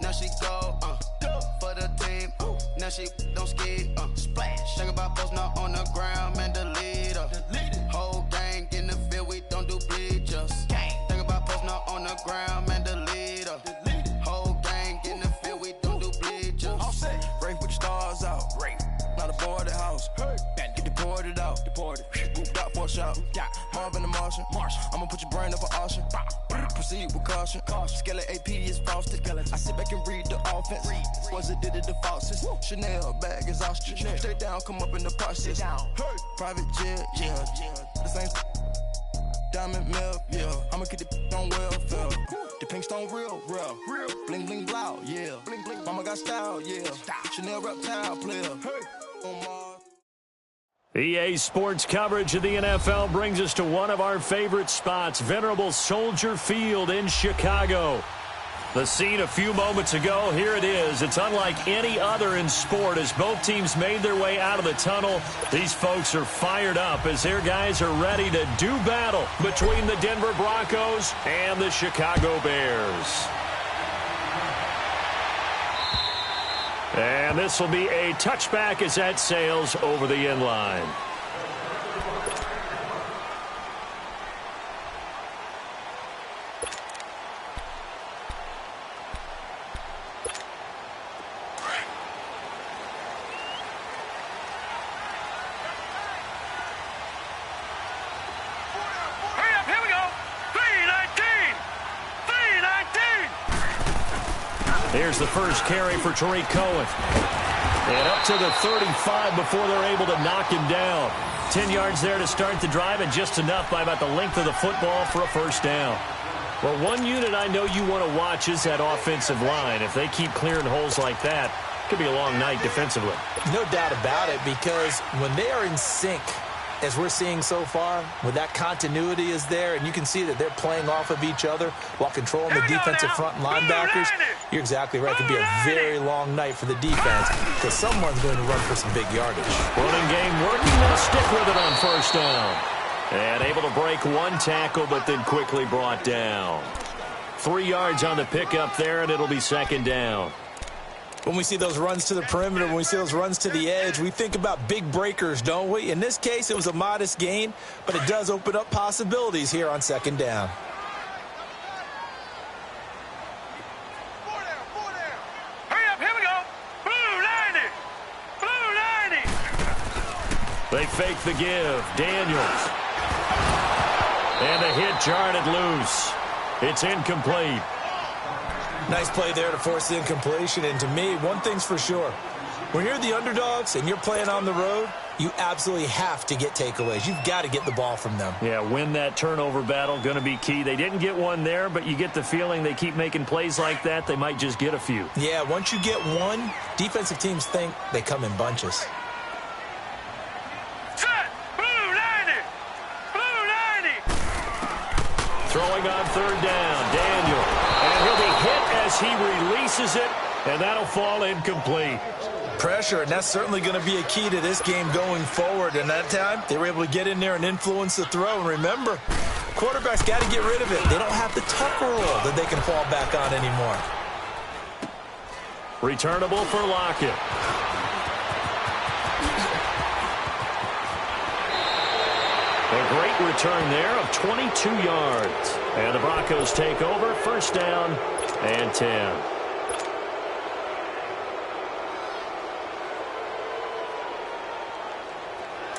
Now she go, for the team. Now she don't ski, splash. Think about posting up on the ground, man, delete her. Whole gang in the field, we don't do bleachers. Think about posting up on the ground, man, delete her. Whole gang in the field, we don't do bleachers. Rafe with the stars out. Not a boarded house. Get deported out. Moved out for a shot. Marvin the Martian. I'ma put your brain up for auction. Proceed with caution. Skeleton AP is frosted. I sit back and read the offense. Was it did it the falsest? Chanel bag is ostrich. Stay down, come up in the process. Private jet, yeah. The same diamond milk, yeah. I'ma get the on welfare. The pink stone real. Bling bling blow, yeah. Mama got style, yeah. Chanel reptile player. EA Sports coverage of the NFL brings us to one of our favorite spots, venerable Soldier Field in Chicago. The scene a few moments ago, here it is. It's unlike any other in sport as both teams made their way out of the tunnel. These folks are fired up as their guys are ready to do battle between the Denver Broncos and the Chicago Bears. And this will be a touchback as that sails over the end line. Here's the first carry for Tariq Cohen. And up to the 35 before they're able to knock him down. 10 yards there to start the drive, and just enough by about the length of the football for a first down. Well, one unit I know you want to watch is that offensive line. If they keep clearing holes like that, it could be a long night defensively. No doubt about it, because when they are in sync, as we're seeing so far, when that continuity is there, and you can see that they're playing off of each other while controlling the defensive front linebackers, you're exactly right. It could be a very long night for the defense because someone's going to run for some big yardage. Running game working. They'll stick with it on first down. And able to break one tackle, but then quickly brought down. 3 yards on the pickup there, and it'll be second down. When we see those runs to the perimeter, when we see those runs to the edge, we think about big breakers, don't we? In this case, it was a modest gain, but it does open up possibilities here on second down. Hurry up, here we go. Blue 90. They fake the give. Daniels. And the hit jarred it loose. It's incomplete. Nice play there to force the incompletion. And to me, one thing's for sure. When you're the underdogs and you're playing on the road, you absolutely have to get takeaways. You've got to get the ball from them. Yeah, win that turnover battle, going to be key. They didn't get one there, but you get the feeling they keep making plays like that, they might just get a few. Yeah, once you get one, defensive teams think they come in bunches. Set. Blue 90. Throwing on third down, Daniel. And he'll be hit as he releases it, and that'll fall incomplete. Pressure, and that's certainly going to be a key to this game going forward. And that time, they were able to get in there and influence the throw. And remember, quarterbacks got to get rid of it. They don't have the Tucker rule that they can fall back on anymore. Returnable for Lockett. A great return there of 22 yards. And the Broncos take over, first down and 10.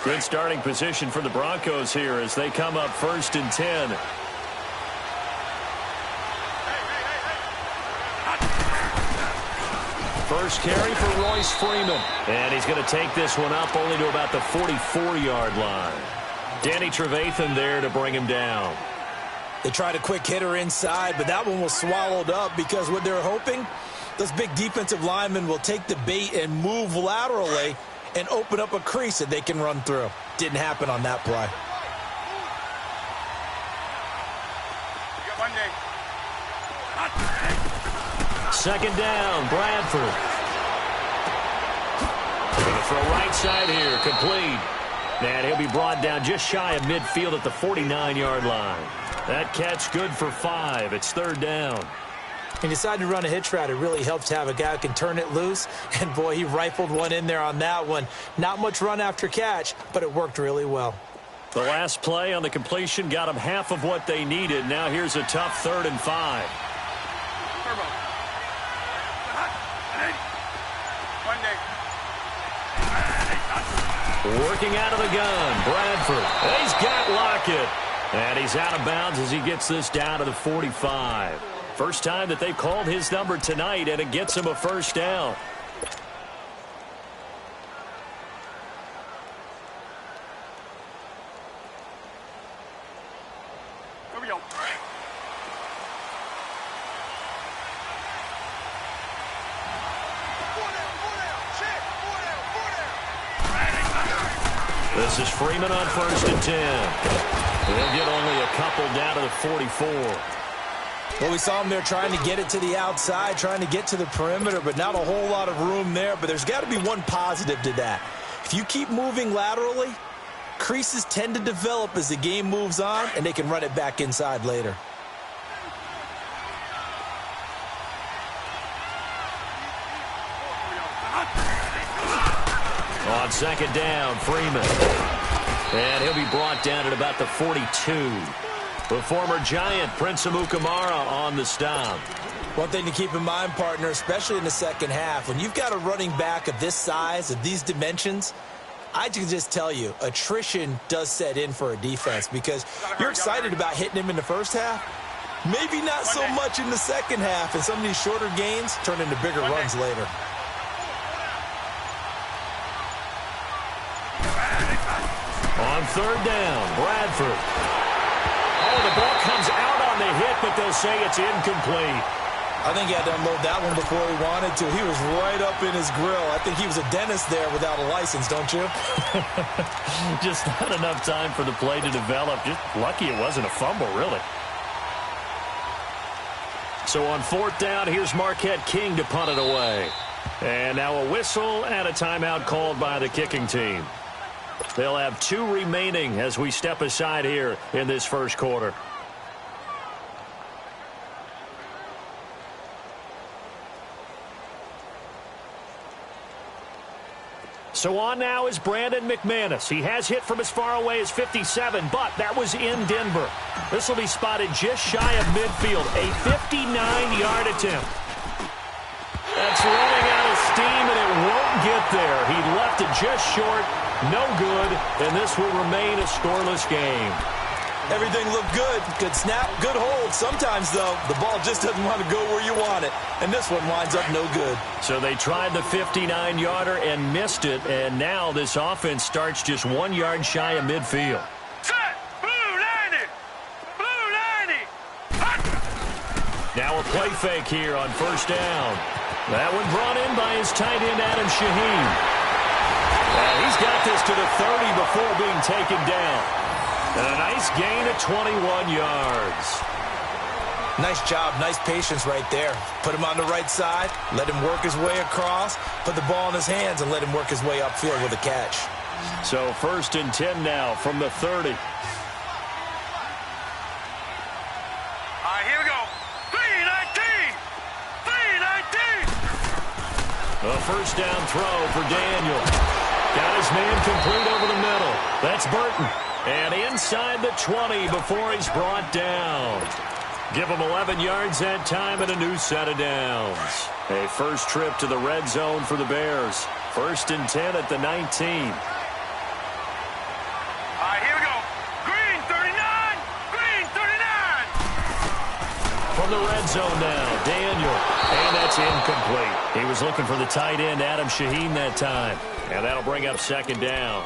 Good starting position for the Broncos here as they come up first and 10. First carry for Royce Freeman. And he's going to take this one up only to about the 44-yard line. Danny Trevathan there to bring him down. They tried a quick hitter inside, but that one was swallowed up because what they're hoping, those big defensive linemen will take the bait and move laterally and open up a crease that they can run through. Didn't happen on that play. Second down, Bradford. Going to throw right side here, complete. And he'll be brought down just shy of midfield at the 49-yard line. That catch good for 5. It's third down. He decided to run a hitch route. It really helps to have a guy who can turn it loose. And, boy, he rifled one in there on that one. Not much run after catch, but it worked really well. The last play on the completion got them half of what they needed. Now here's a tough 3rd and 5. Working out of the gun, Bradford. He's got Lockett. And he's out of bounds as he gets this down to the 45. First time that they've called his number tonight, and it gets him a first down. Here we go. This is Freeman on 1st and 10. They'll get only a couple down to the 44. Well, we saw him there trying to get it to the outside, trying to get to the perimeter, but not a whole lot of room there. But there's got to be one positive to that. If you keep moving laterally, creases tend to develop as the game moves on, and they can run it back inside later. On 2nd down, Freeman. And he'll be brought down at about the 42. The former Giant, Prince Amukamara, on the stop. One thing to keep in mind, partner, especially in the second half, when you've got a running back of this size, of these dimensions, I can just tell you, attrition does set in for a defense because you're excited about hitting him in the first half. Maybe not so much in the second half, and some of these shorter gains turn into bigger runs later. On 3rd down, Bradford. Oh, the ball comes out on the hit, but they'll say it's incomplete. I think he had to unload that one before he wanted to. He was right up in his grill. I think he was a dentist there without a license, don't you? Just not enough time for the play to develop. Just lucky it wasn't a fumble, really. So on 4th down, here's Marquette King to punt it away. And now a whistle and a timeout called by the kicking team. They'll have 2 remaining as we step aside here in this first quarter. So on now is Brandon McManus. He has hit from as far away as 57, but that was in Denver. This will be spotted just shy of midfield. A 59-yard attempt. That's running out of steam, and it won't get there. He left it just short. No good, and this will remain a scoreless game. Everything looked good. Good snap, good hold. Sometimes, though, the ball just doesn't want to go where you want it, and this one winds up no good. So they tried the 59-yarder and missed it, and now this offense starts just 1 yard shy of midfield. Set! Blue 90! Blue 90! Hot! Now a play fake here on 1st down. That one brought in by his tight end, Adam Shaheen. And he's got this to the 30 before being taken down. And a nice gain of 21 yards. Nice job, nice patience right there. Put him on the right side, let him work his way across, put the ball in his hands, and let him work his way upfield with a catch. So 1st and 10 now from the 30. All right, here we go. 319! 319! A 1st down throw for Daniel. Got his man complete over the middle. That's Burton. And inside the 20 before he's brought down. Give him 11 yards that time and a new set of downs. A first trip to the red zone for the Bears. 1st and 10 at the 19. All right, here we go. Green 39! Green 39! From the red zone now, Daniel. And that's incomplete. He was looking for the tight end, Adam Shaheen, that time. And that'll bring up 2nd down.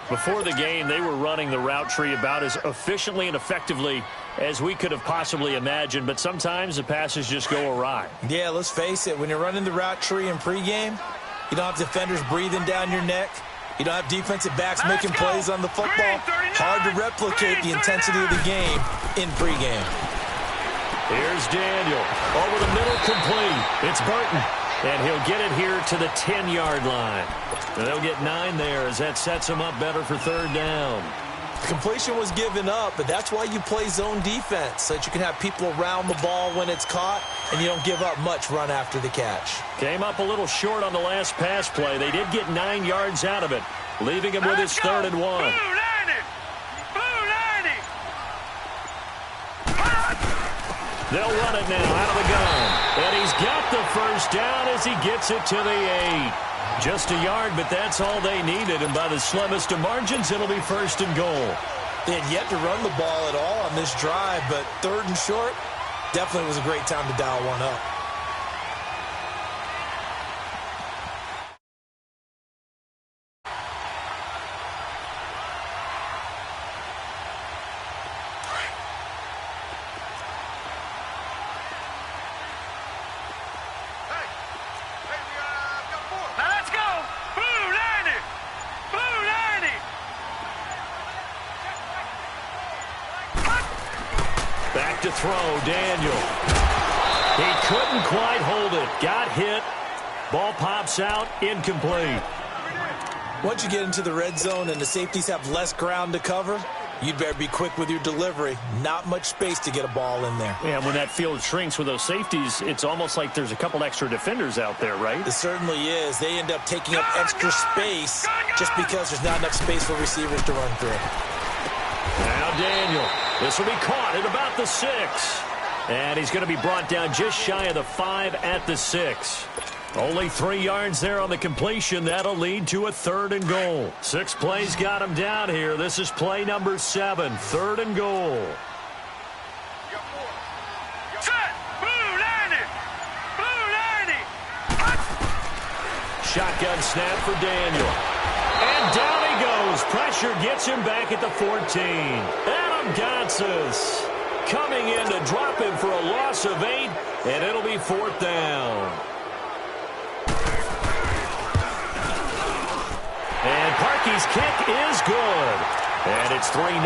Before the game, they were running the route tree about as efficiently and effectively as we could have possibly imagined, but sometimes the passes just go awry. Yeah, let's face it. When you're running the route tree in pregame, you don't have defenders breathing down your neck. You don't have defensive backs making plays on the football. Hard to replicate the intensity of the game in pregame. Here's Daniel. Over the middle, complete. It's Burton. And he'll get it here to the 10-yard line. And they'll get 9 there as that sets them up better for 3rd down. The completion was given up, but that's why you play zone defense, so that you can have people around the ball when it's caught and you don't give up much run after the catch. Came up a little short on the last pass play. They did get 9 yards out of it, leaving him with his 3rd and 1. They'll run it now out of the gun. And he's got the first down as he gets it to the 8. Just a yard, but that's all they needed. And by the slimmest of margins, it'll be 1st and goal. They had yet to run the ball at all on this drive, but 3rd and short, definitely was a great time to dial one up. Back to throw, Daniel. He couldn't quite hold it. Got hit. Ball pops out, incomplete. Once you get into the red zone and the safeties have less ground to cover, you'd better be quick with your delivery. Not much space to get a ball in there. Yeah, when that field shrinks with those safeties, it's almost like there's a couple extra defenders out there, right? It certainly is. They end up taking up extra space just because there's not enough space for receivers to run through. Now Daniel. This will be caught at about the 6. And he's going to be brought down just shy of the 5 at the 6. Only 3 yards there on the completion. That'll lead to a 3rd and goal. 6 plays got him down here. This is play number 7, 3rd and goal. Shotgun snap for Daniel. And down he goes. Pressure gets him back at the 14. Adam Gotsis coming in to drop him for a loss of 8, and it'll be 4th down. And Parkey's kick is good. And it's 3-0.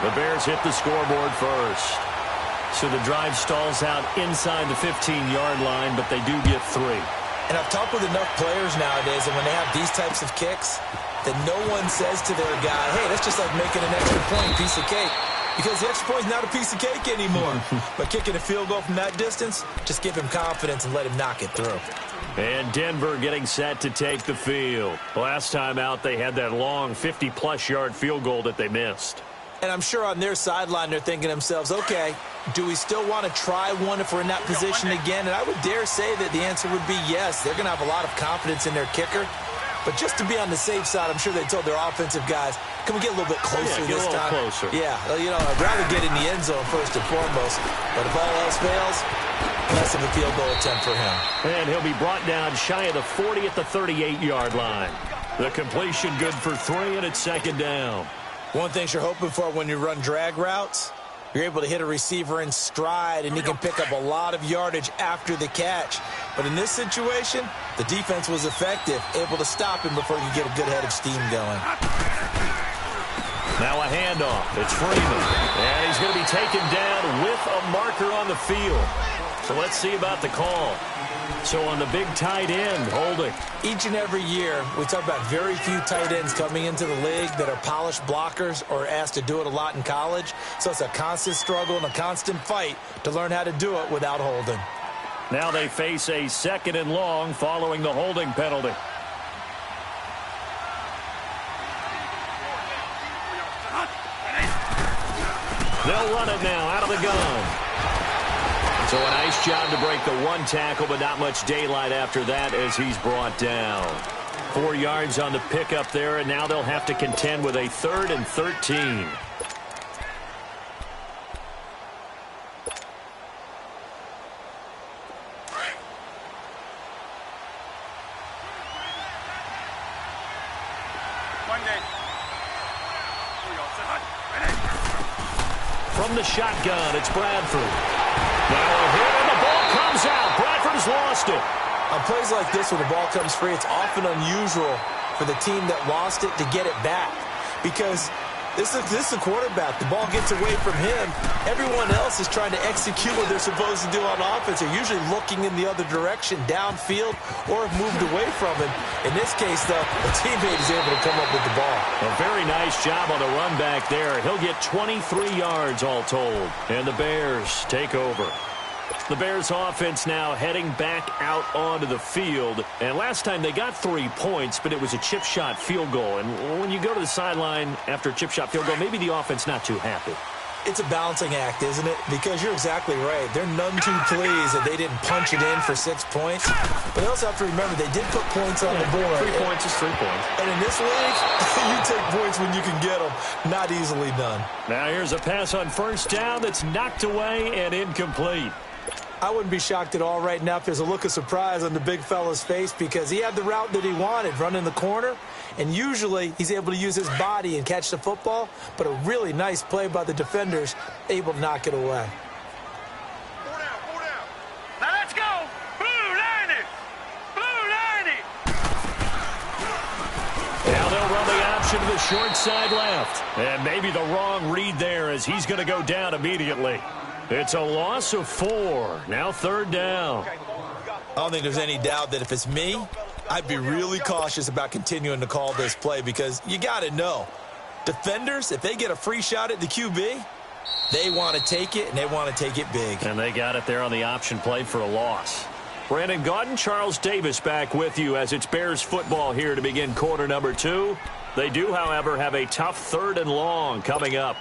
The Bears hit the scoreboard first. So the drive stalls out inside the 15-yard line, but they do get 3. And I've talked with enough players nowadays, and when they have these types of kicks, that no one says to their guy, hey, that's just like making an extra point, piece of cake. Because the extra point is not a piece of cake anymore. But kicking a field goal from that distance, just give him confidence and let him knock it through. And Denver getting set to take the field. Last time out, they had that long 50-plus yard field goal that they missed. And I'm sure on their sideline, they're thinking to themselves, okay, do we still want to try one if we're in that position again? And I would dare say that the answer would be yes. They're going to have a lot of confidence in their kicker. But just to be on the safe side, I'm sure they told their offensive guys, can we get a little bit closer this time? Closer. Yeah, you know, I'd rather get in the end zone first and foremost. But if all else fails, less of a field goal attempt for him. And he'll be brought down shy of the 40 at the 38-yard line. The completion good for 3, and it's 2nd down. One thing you're hoping for when you run drag routes, you're able to hit a receiver in stride, and he can pick up a lot of yardage after the catch. But in this situation, the defense was effective, able to stop him before you get a good head of steam going. Now a handoff. It's Freeman. And he's going to be taken down with a marker on the field. So let's see about the call. So on the big tight end, holding. Each and every year, we talk about very few tight ends coming into the league that are polished blockers or asked to do it a lot in college. So it's a constant struggle and a constant fight to learn how to do it without holding. Now they face a 2nd and long following the holding penalty. They'll run it now out of the gun. So a nice job to break the 1 tackle, but not much daylight after that as he's brought down. 4 yards on the pickup there, and now they'll have to contend with a 3rd and 13. From the shotgun, it's Bradford. Now a hit, and the ball comes out. Bradford's lost it. On plays like this where the ball comes free, it's often unusual for the team that lost it to get it back. Because this is the quarterback. The ball gets away from him. Everyone else is trying to execute what they're supposed to do on offense. They're usually looking in the other direction, downfield, or have moved away from him. In this case, though, the teammate is able to come up with the ball. A very nice job on the run back there. He'll get 23 yards all told. And the Bears take over. The Bears offense now heading back out onto the field. And last time they got 3 points, but it was a chip shot field goal. And when you go to the sideline after a chip shot field goal, maybe the offense not too happy. It's a balancing act, isn't it? Because you're exactly right. They're none too pleased that they didn't punch it in for 6 points. But they also have to remember they did put points on the board. 3 points is 3 points. And in this league, you take points when you can get them. Not easily done. Now here's a pass on first down that's knocked away and incomplete. I wouldn't be shocked at all right now if there's a look of surprise on the big fella's face because he had the route that he wanted, running the corner, and usually he's able to use his body and catch the football, but a really nice play by the defenders, able to knock it away. 4 down, 4 down. Now let's go. Blue line it. Blue line it. Now they'll run the option to the short side left. And maybe the wrong read there as he's going to go down immediately. It's a loss of 4. Now 3rd down. I don't think there's any doubt that if it's me, I'd be really cautious about continuing to call this play because you got to know, defenders, if they get a free shot at the QB, they want to take it, and they want to take it big. And they got it there on the option play for a loss. Brandon Gaudin, Charles Davis back with you as it's Bears football here to begin quarter number 2. They do, however, have a tough 3rd and long coming up.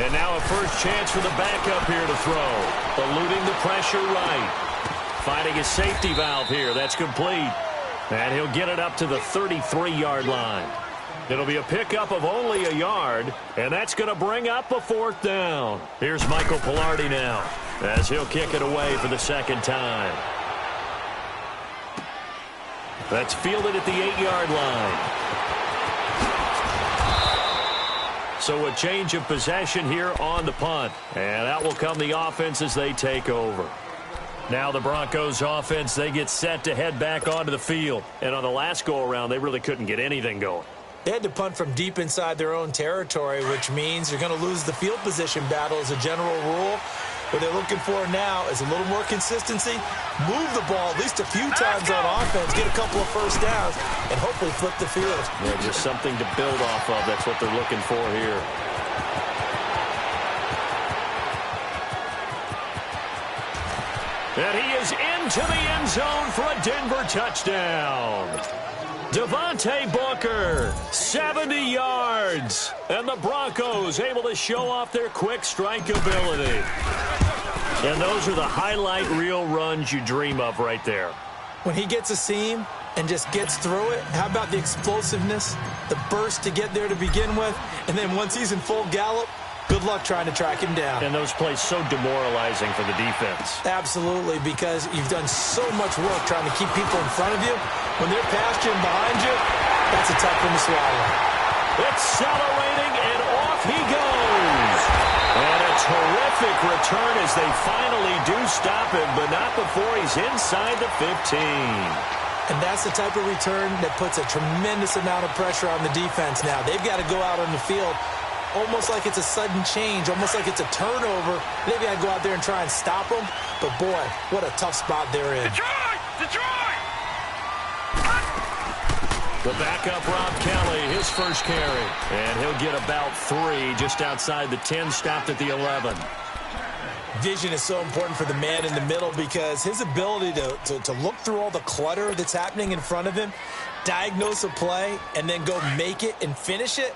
And now a first chance for the backup here to throw. Eluding the pressure right. Finding a safety valve here. That's complete. And he'll get it up to the 33-yard line. It'll be a pickup of only a yard, and that's going to bring up a fourth down. Here's Michael Pilardi now as he'll kick it away for the second time. That's fielded at the 8-yard line. So a change of possession here on the punt. And out will come the offense as they take over. Now the Broncos offense, they get set to head back onto the field. And on the last go-around, they really couldn't get anything going. They had to punt from deep inside their own territory, which means you're going to lose the field position battle as a general rule. What they're looking for now is a little more consistency, move the ball at least a few times on offense, get a couple of first downs, and hopefully flip the field. Yeah, just something to build off of. That's what they're looking for here. And he is into the end zone for a Denver touchdown. Devontae Booker, 70 yards. And the Broncos able to show off their quick strike ability. And those are the highlight reel runs you dream of right there. When he gets a seam and just gets through it, how about the explosiveness, the burst to get there to begin with, and then once he's in full gallop, good luck trying to track him down. And those plays so demoralizing for the defense. Absolutely, because you've done so much work trying to keep people in front of you. When they're past you and behind you, that's a tough one to swallow. Accelerating, and off he goes. And a terrific return as they finally do stop him, but not before he's inside the 15. And that's the type of return that puts a tremendous amount of pressure on the defense now. They've got to go out on the field almost like it's a sudden change, almost like it's a turnover. They've got to go out there and try and stop them. But, boy, what a tough spot they're in. Detroit! Detroit! The backup, Rob Kelly, his first carry. And he'll get about 3 just outside the 10, stopped at the 11. Vision is so important for the man in the middle because his ability to look through all the clutter that's happening in front of him, diagnose a play, and then go make it and finish it,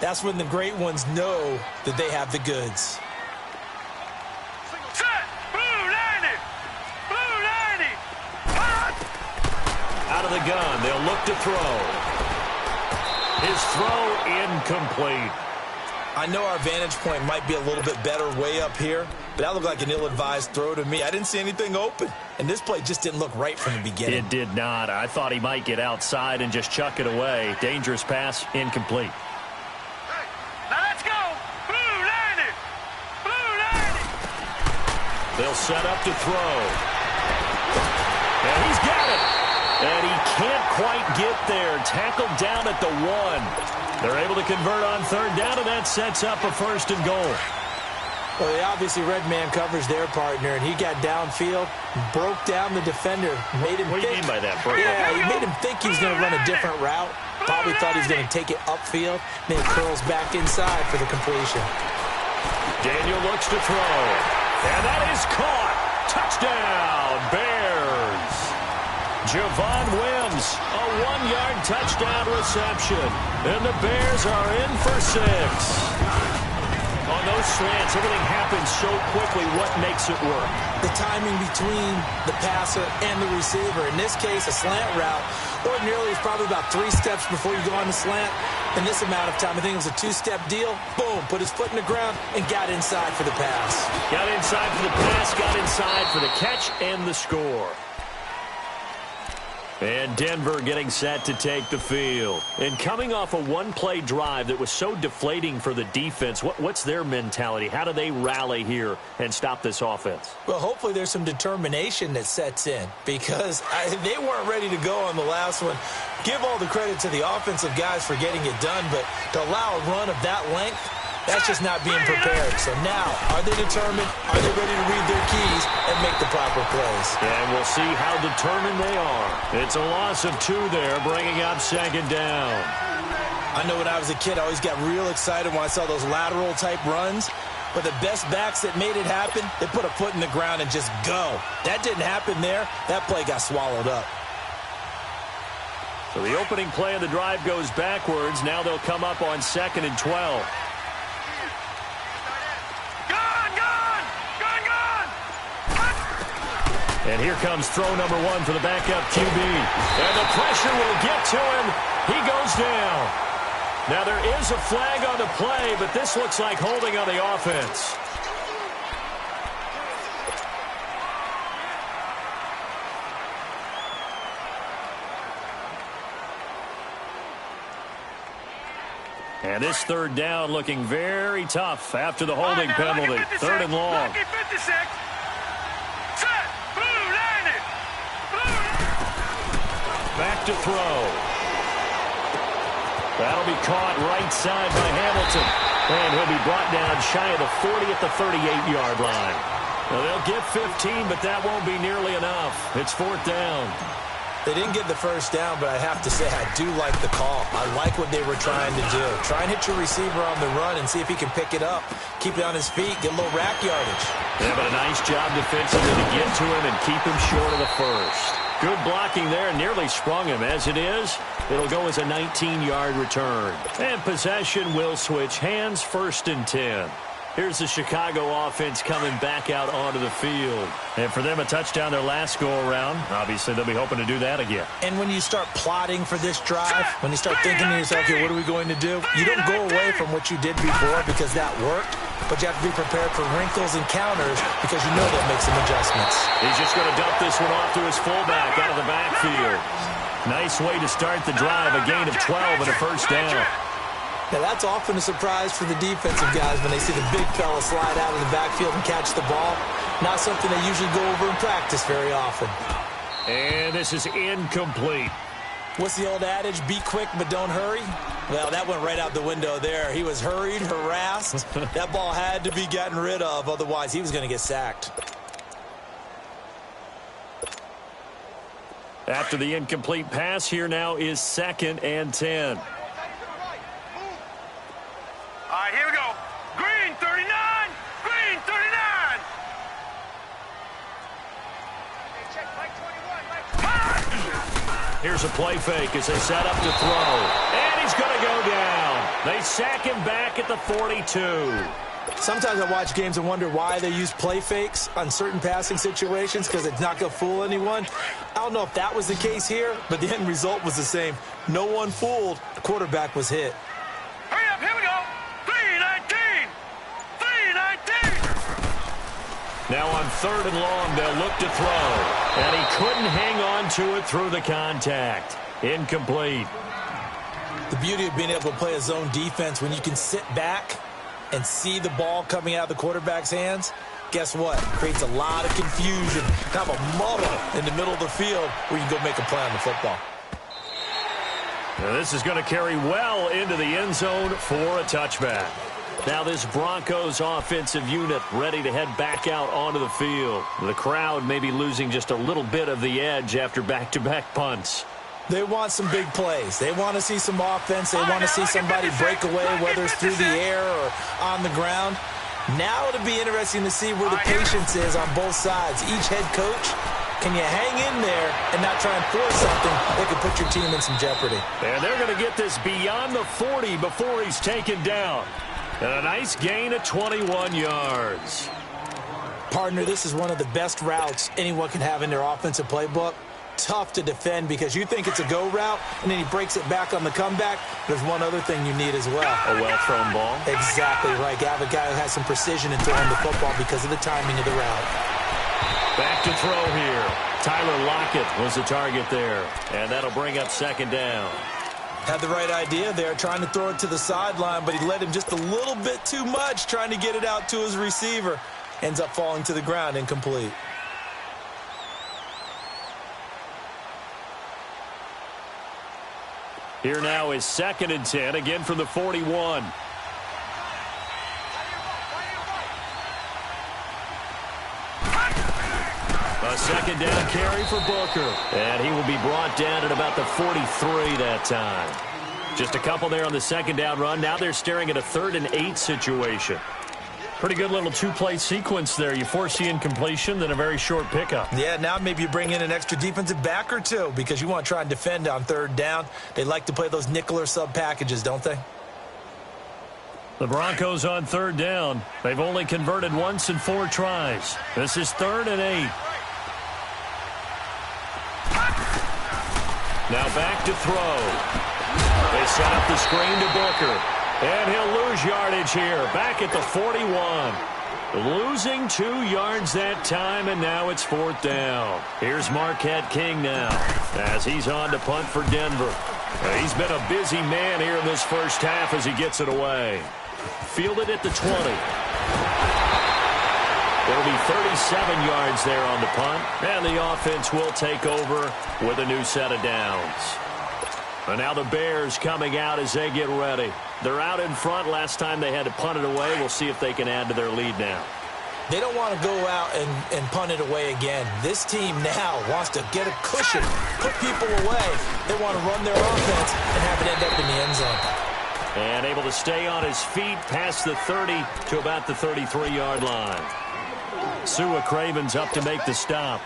that's when the great ones know that they have the goods. Set! Blue 90! Blue 90! Out of the gun, they'll look to throw. His throw incomplete. I know our vantage point might be a little bit better way up here, but that looked like an ill-advised throw to me. I didn't see anything open, and this play just didn't look right from the beginning. It did not. I thought he might get outside and just chuck it away. Dangerous pass, incomplete. Now let's go! Blue 90! Blue 90! They'll set up to throw. And he's got it. And he can't quite get there. Tackled down at the 1. They're able to convert on third down, and that sets up a 1st and goal. Well, they obviously red man covers their partner, and he got downfield, broke down the defender, made him What do you think. mean by that, Bert? Yeah, he made him think he was going to run a different route. Probably thought he was going to take it upfield. Then it curls back inside for the completion. Daniel looks to throw. And that is caught. Touchdown, Bears. Javon Wims, a 1-yard touchdown reception. And the Bears are in for 6. On those slants, everything happens so quickly. What makes it work? The timing between the passer and the receiver. In this case, a slant route. Ordinarily, it's probably about 3 steps before you go on the slant. In this amount of time, I think it was a 2-step deal. Boom, put his foot in the ground and got inside for the pass. Got inside for the pass, got inside for the catch and the score. And Denver getting set to take the field. And coming off a one-play drive that was so deflating for the defense, what's their mentality? How do they rally here and stop this offense? Well, hopefully there's some determination that sets in because they weren't ready to go on the last one. Give all the credit to the offensive guys for getting it done, but to allow a run of that length, that's just not being prepared. So now, are they determined? Are they ready to read their keys and make the proper plays? And we'll see how determined they are. It's a loss of 2 there, bringing up 2nd down. I know when I was a kid, I always got real excited when I saw those lateral-type runs. But the best backs that made it happen, they put a foot in the ground and just go. That didn't happen there. That play got swallowed up. So the opening play of the drive goes backwards. Now they'll come up on 2nd and 12. And here comes throw number 1 for the backup QB. And the pressure will get to him. He goes down. Now there is a flag on the play, but this looks like holding on the offense. And this 3rd down looking very tough after the holding penalty. 3rd and long. Back to throw. That'll be caught right side by Hamilton. And he'll be brought down shy of the 40 at the 38-yard line. Now, they'll get 15, but that won't be nearly enough. It's 4th down. They didn't get the first down, but I have to say I do like the call. I like what they were trying to do. Try and hit your receiver on the run and see if he can pick it up. Keep it on his feet, get a little rack yardage. Yeah, but a nice job defensively to get to him and keep him short of the first. Good blocking there, nearly sprung him. As it is, it'll go as a 19-yard return. And possession will switch hands, 1st and 10. Here's the Chicago offense coming back out onto the field. And for them, a touchdown their last go-around. Obviously, they'll be hoping to do that again. And when you start plotting for this drive, when you start thinking to yourself, okay, what are we going to do? You don't go away from what you did before because that worked, but you have to be prepared for wrinkles and counters because you know they'll make some adjustments. He's just going to dump this one off to his fullback out of the backfield. Nice way to start the drive, a gain of 12 and a first down. Now, that's often a surprise for the defensive guys when they see the big fella slide out of the backfield and catch the ball. Not something they usually go over in practice very often. And this is incomplete. What's the old adage? Be quick, but don't hurry? Well, that went right out the window there. He was hurried, harassed. That ball had to be gotten rid of, otherwise he was going to get sacked. After the incomplete pass, here now is 2nd and 10. All right, here we go. Green 39. Green 39. Here's a play fake as they set up to throw. And he's going to go down. They sack him back at the 42. Sometimes I watch games and wonder why they use play fakes on certain passing situations because it's not going to fool anyone. I don't know if that was the case here, but the end result was the same. No one fooled. The quarterback was hit. Hurry up, here we go. 3-19. 3-19. Now on 3rd and long, they'll look to throw. And he couldn't hang on to it through the contact. Incomplete. The beauty of being able to play a zone defense when you can sit back and see the ball coming out of the quarterback's hands, guess what? Creates a lot of confusion, kind of a muddle in the middle of the field where you can go make a play on the football. Now this is going to carry well into the end zone for a touchback. Now this Broncos offensive unit ready to head back out onto the field. The crowd may be losing just a little bit of the edge after back-to-back punts. They want some big plays. They want to see some offense. They want to see somebody break away, whether it's through the air or on the ground. Now it'll be interesting to see where the patience is on both sides. Each head coach, can you hang in there and not try and force something that could put your team in some jeopardy? And they're going to get this beyond the 40 before he's taken down. And a nice gain of 21 yards. Partner, this is one of the best routes anyone can have in their offensive playbook. Tough to defend because you think it's a go route, and then he breaks it back on the comeback. There's one other thing you need as well. A well-thrown ball. Exactly right. You have a guy who has some precision in throwing the football because of the timing of the route. Back to throw here. Tyler Lockett was the target there, and that'll bring up 2nd down. Had the right idea there, trying to throw it to the sideline, but he led him just a little bit too much, trying to get it out to his receiver. Ends up falling to the ground, incomplete. Here now is 2nd and 10, again from the 41. A 2nd down carry for Booker. And he will be brought down at about the 43 that time. Just a couple there on the 2nd down run. Now they're staring at a 3rd and 8 situation. Pretty good little two-play sequence there. You force the incompletion, then a very short pickup. Yeah, now maybe you bring in an extra defensive back or two because you want to try and defend on 3rd down. They like to play those nickel or sub packages, don't they? The Broncos on 3rd down. They've only converted once in 4 tries. This is 3rd and 8. Now back to throw. They set up the screen to Booker. And he'll lose yardage here, back at the 41. Losing 2 yards that time, and now it's 4th down. Here's Marquette King now, as he's on to punt for Denver. He's been a busy man here in this first half as he gets it away. Fielded at the 20. There'll be 37 yards there on the punt, and the offense will take over with a new set of downs. And now the Bears coming out as they get ready. They're out in front. Last time they had to punt it away. We'll see if they can add to their lead now. They don't want to go out and punt it away again. This team now wants to get a cushion, put people away. They want to run their offense and have it end up in the end zone. And able to stay on his feet past the 30 to about the 33-yard line. Sua Craven's up to make the stop.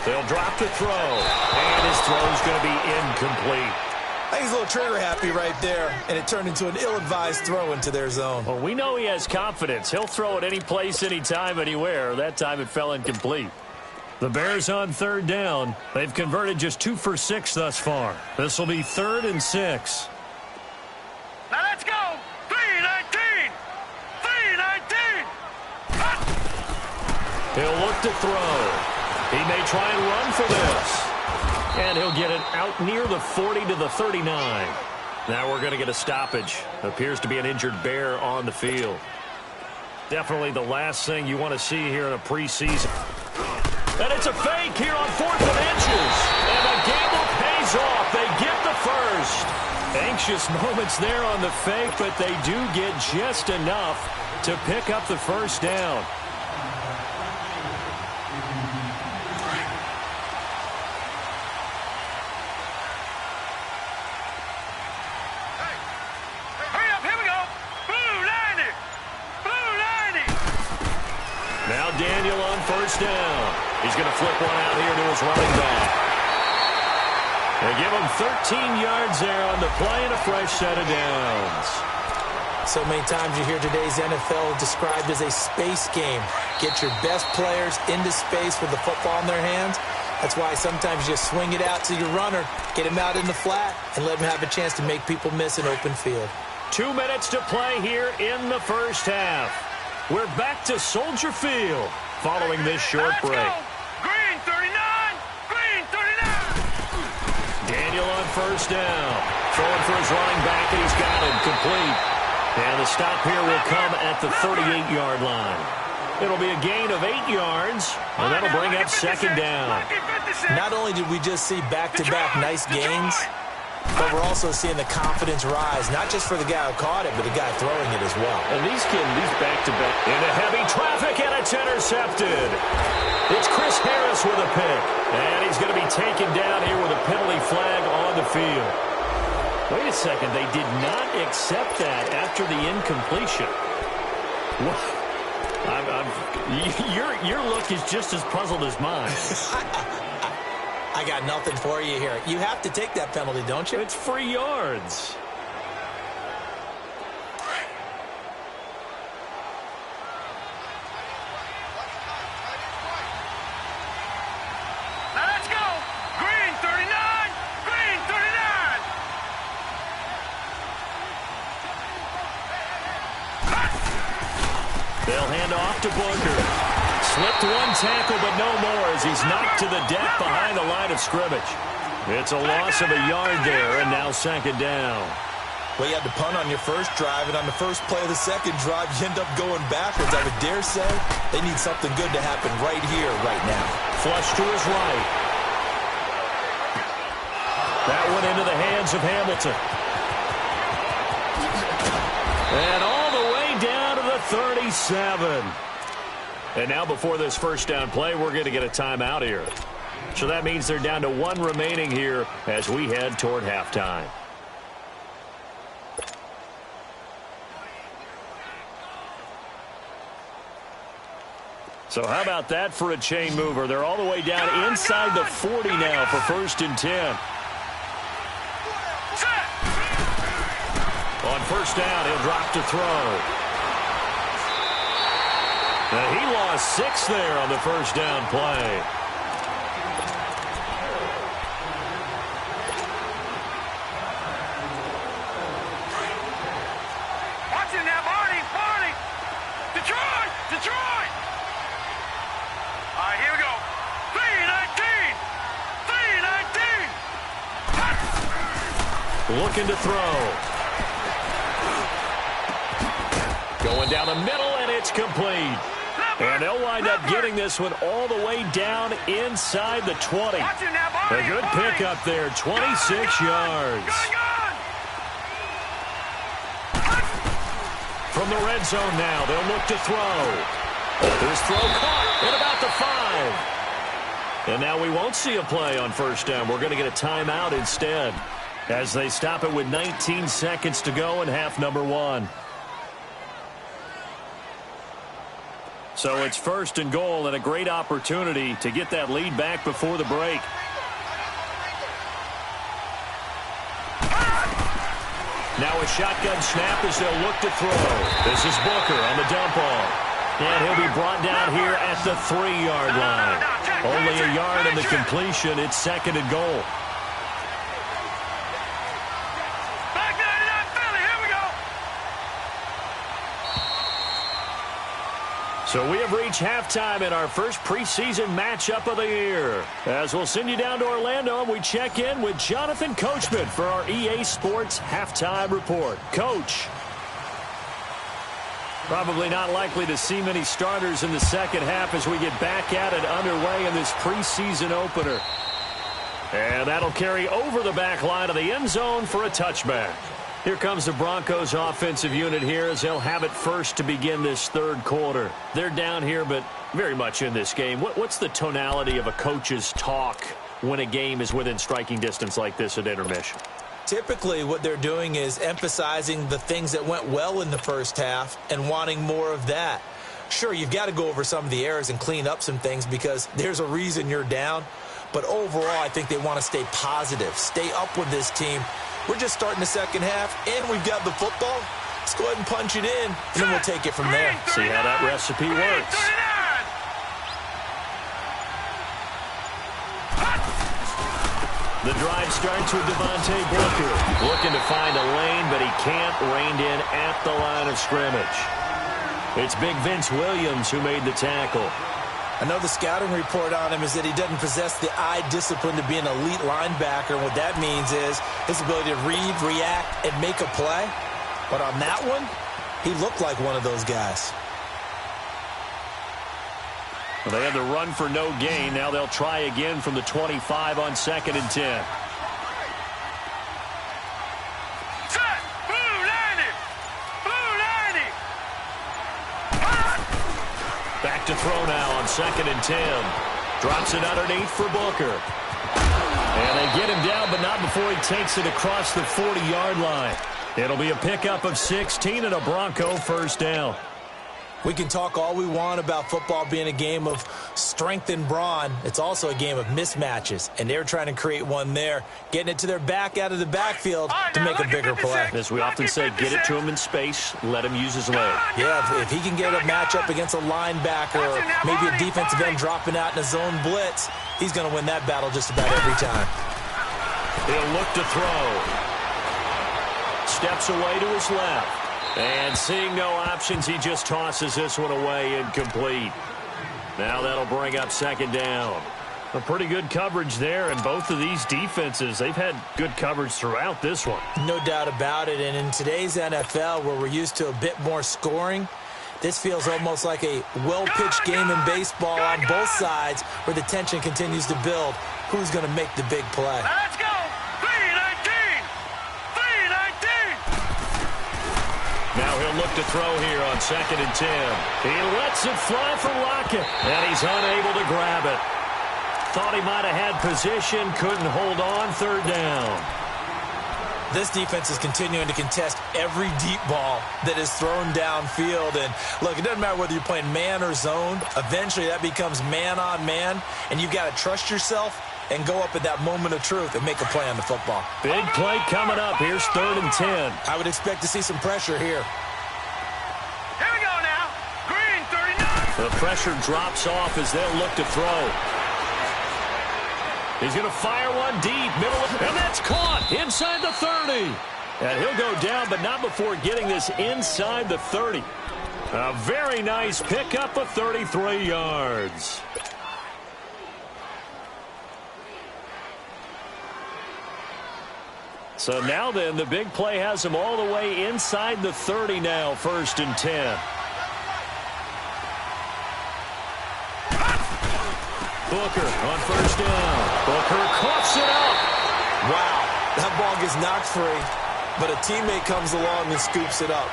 They'll drop to throw, and his throw's going to be incomplete. I think he's a little trigger happy right there, and it turned into an ill-advised throw into their zone. Well, we know he has confidence. He'll throw it any place, anytime, anywhere. That time it fell incomplete. The Bears on third down. They've converted just 2 for 6 thus far. This will be 3rd and 6. Now let's go. 3-19. 3-19. He'll look to throw. He may try and run for this. And he'll get it out near the 40 to the 39. Now we're going to get a stoppage. Appears to be an injured Bear on the field. Definitely the last thing you want to see here in a preseason. And it's a fake here on 4th and inches. And the gamble pays off. They get the first. Anxious moments there on the fake, but they do get just enough to pick up the first down. Daniel on first down. He's going to flip one out here to his running back. They give him 13 yards there on the play and a fresh set of downs. So many times you hear today's NFL described as a space game. Get your best players into space with the football in their hands. That's why sometimes you swing it out to your runner, get him out in the flat, and let him have a chance to make people miss an open field. 2 minutes to play here in the first half. We're back to Soldier Field following this short break. Green 39! Green 39! Daniel on first down. Throwing for his running back, and he's got him complete. And the stop here will come at the 38-yard line. It'll be a gain of 8 yards, and that'll bring up second down. Not only did we just see back-to-back nice gains, but we're also seeing the confidence rise, not just for the guy who caught it, but the guy throwing it as well. And these back-to-back into heavy traffic, and it's intercepted. It's Chris Harris with a pick, and he's going to be taken down here with a penalty flag on the field. Wait a second, they did not accept that after the incompletion. What? Your look is just as puzzled as mine. I got nothing for you here. You have to take that penalty, don't you? It's free yards. Now let's go. Green 39. Green 39. They'll hand off to Booker. Slipped one tackle, but no more as he's knocked to the deck behind the line of scrimmage. It's a loss of a yard there, and now second down. Well, you had to punt on your first drive, and on the first play of the second drive, you end up going backwards. I would dare say they need something good to happen right here, right now. Flush to his right. That one into the hands of Hamilton. And all the way down to the 37. And now before this first down play, we're going to get a timeout here. So that means they're down to 1 remaining here as we head toward halftime. So how about that for a chain mover? They're all the way down inside the 40 now for 1st and 10. On first down, he'll drop to throw. Now he lost 6 there on the first down play. Watch it now, Barney. Detroit. All right, here we go. 3-19. looking to throw. Going down the middle, and it's complete. And they'll wind up getting this one all the way down inside the 20. A good pickup there, 26 yards. From the red zone now, they'll look to throw. This throw caught at about the 5. And now we won't see a play on first down. We're going to get a timeout instead as they stop it with 19 seconds to go in half number 1. So it's first and goal and a great opportunity to get that lead back before the break. Now a shotgun snap as they'll look to throw. This is Booker on the dump off. And he'll be brought down here at the 3-yard line. Only a yard in the completion. It's second and goal. So we have reached halftime in our first preseason matchup of the year. As we'll send you down to Orlando, and we check in with Jonathan Coachman for our EA Sports Halftime Report. Coach, probably not likely to see many starters in the second half as we get back at it underway in this preseason opener. And that'll carry over the back line of the end zone for a touchback. Here comes the Broncos offensive unit here as they'll have it first to begin this third quarter. They're down here, but very much in this game. What's the tonality of a coach's talk when a game is within striking distance like this at intermission? Typically, what they're doing is emphasizing the things that went well in the first half and wanting more of that. Sure, you've got to go over some of the errors and clean up some things because there's a reason you're down. But overall, I think they want to stay positive, stay up with this team. We're just starting the second half, and we've got the football. Let's go ahead and punch it in, and then we'll take it from there. See how that recipe works. The drive starts with Devontae Booker. Looking to find a lane, but he can't. Reined in at the line of scrimmage. It's Big Vince Williams who made the tackle. I know the scouting report on him is that he doesn't possess the eye discipline to be an elite linebacker. And what that means is his ability to read, react, and make a play. But on that one, he looked like one of those guys. Well, they had to run for no gain. Now they'll try again from the 25 on 2nd and 10. Back to throw now on 2nd and 10. Drops it underneath for Booker. And they get him down, but not before he takes it across the 40-yard line. It'll be a pickup of 16 and a Bronco first down. We can talk all we want about football being a game of strength and brawn. It's also a game of mismatches, and they're trying to create one there, getting it to their back out of the backfield to make a bigger play. As we often say, get it to him in space, let him use his leg. Yeah, if he can get a matchup against a linebacker or maybe a defensive end dropping out in a zone blitz, he's going to win that battle just about every time. He'll look to throw. Steps away to his left. And seeing no options, he just tosses this one away incomplete. Now that'll bring up 2nd down. A pretty good coverage there, and both of these defenses, they've had good coverage throughout this one. No doubt about it, and in today's NFL, where we're used to a bit more scoring, this feels almost like a well-pitched game in baseball on both sides where the tension continues to build. Who's going to make the big play? Let's go! 319! 319! Now he'll look to throw here on 2nd and 10. He lets it fly for Lockett, and he's unable to grab it. Thought he might have had position, couldn't hold on, 3rd down. This defense is continuing to contest every deep ball that is thrown downfield. And look, it doesn't matter whether you're playing man or zone. Eventually that becomes man on man, and you've got to trust yourself and go up at that moment of truth and make a play on the football. Big play coming up. Here's 3rd and 10. I would expect to see some pressure here. Here we go now. Green, 39. The pressure drops off as they'll look to throw. He's going to fire one deep, middle, and that's caught inside the 30. And he'll go down, but not before getting this inside the 30. A very nice pickup of 33 yards. So now then, the big play has him all the way inside the 30 now, 1st and 10. Booker on 1st down. Booker coughs it up. Wow, that ball gets knocked free, but a teammate comes along and scoops it up.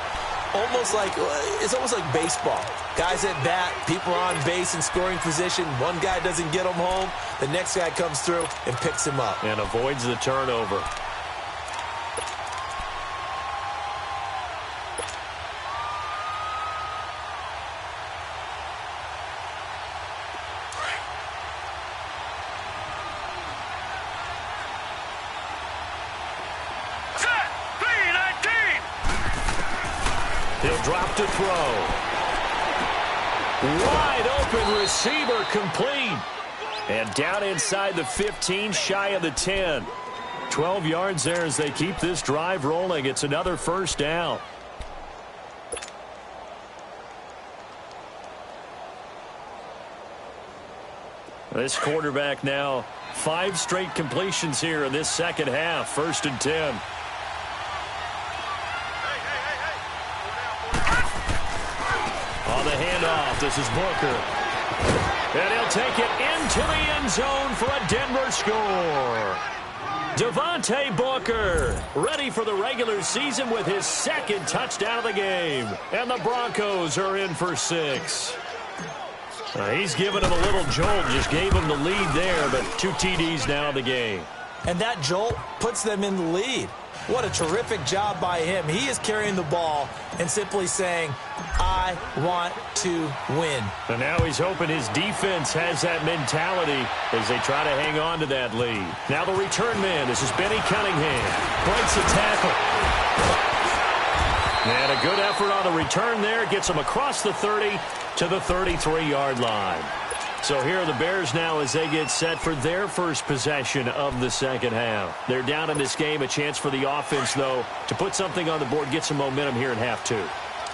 It's almost like baseball. Guys at bat, people are on base in scoring position. One guy doesn't get him home. The next guy comes through and picks him up. And avoids the turnover. He'll drop to throw. Wide open receiver complete. And down inside the 15, shy of the 10. 12 yards there as they keep this drive rolling. It's another 1st down. This quarterback now 5 straight completions here in this second half. 1st and 10. On the handoff, this is Booker. And he'll take it into the end zone for a Denver score. Devontae Booker ready for the regular season with his 2nd touchdown of the game. And the Broncos are in for 6. He's given him a little jolt, just gave him the lead there, but 2 TDs now in the game. And that jolt puts them in the lead. What a terrific job by him. He is carrying the ball and simply saying, I want to win. And now he's hoping his defense has that mentality as they try to hang on to that lead. Now the return man, this is Benny Cunningham. Breaks a tackle. And a good effort on the return there. Gets him across the 30 to the 33-yard line. So here are the Bears now as they get set for their first possession of the second half. They're down in this game. A chance for the offense, though, to put something on the board, get some momentum here in half 2.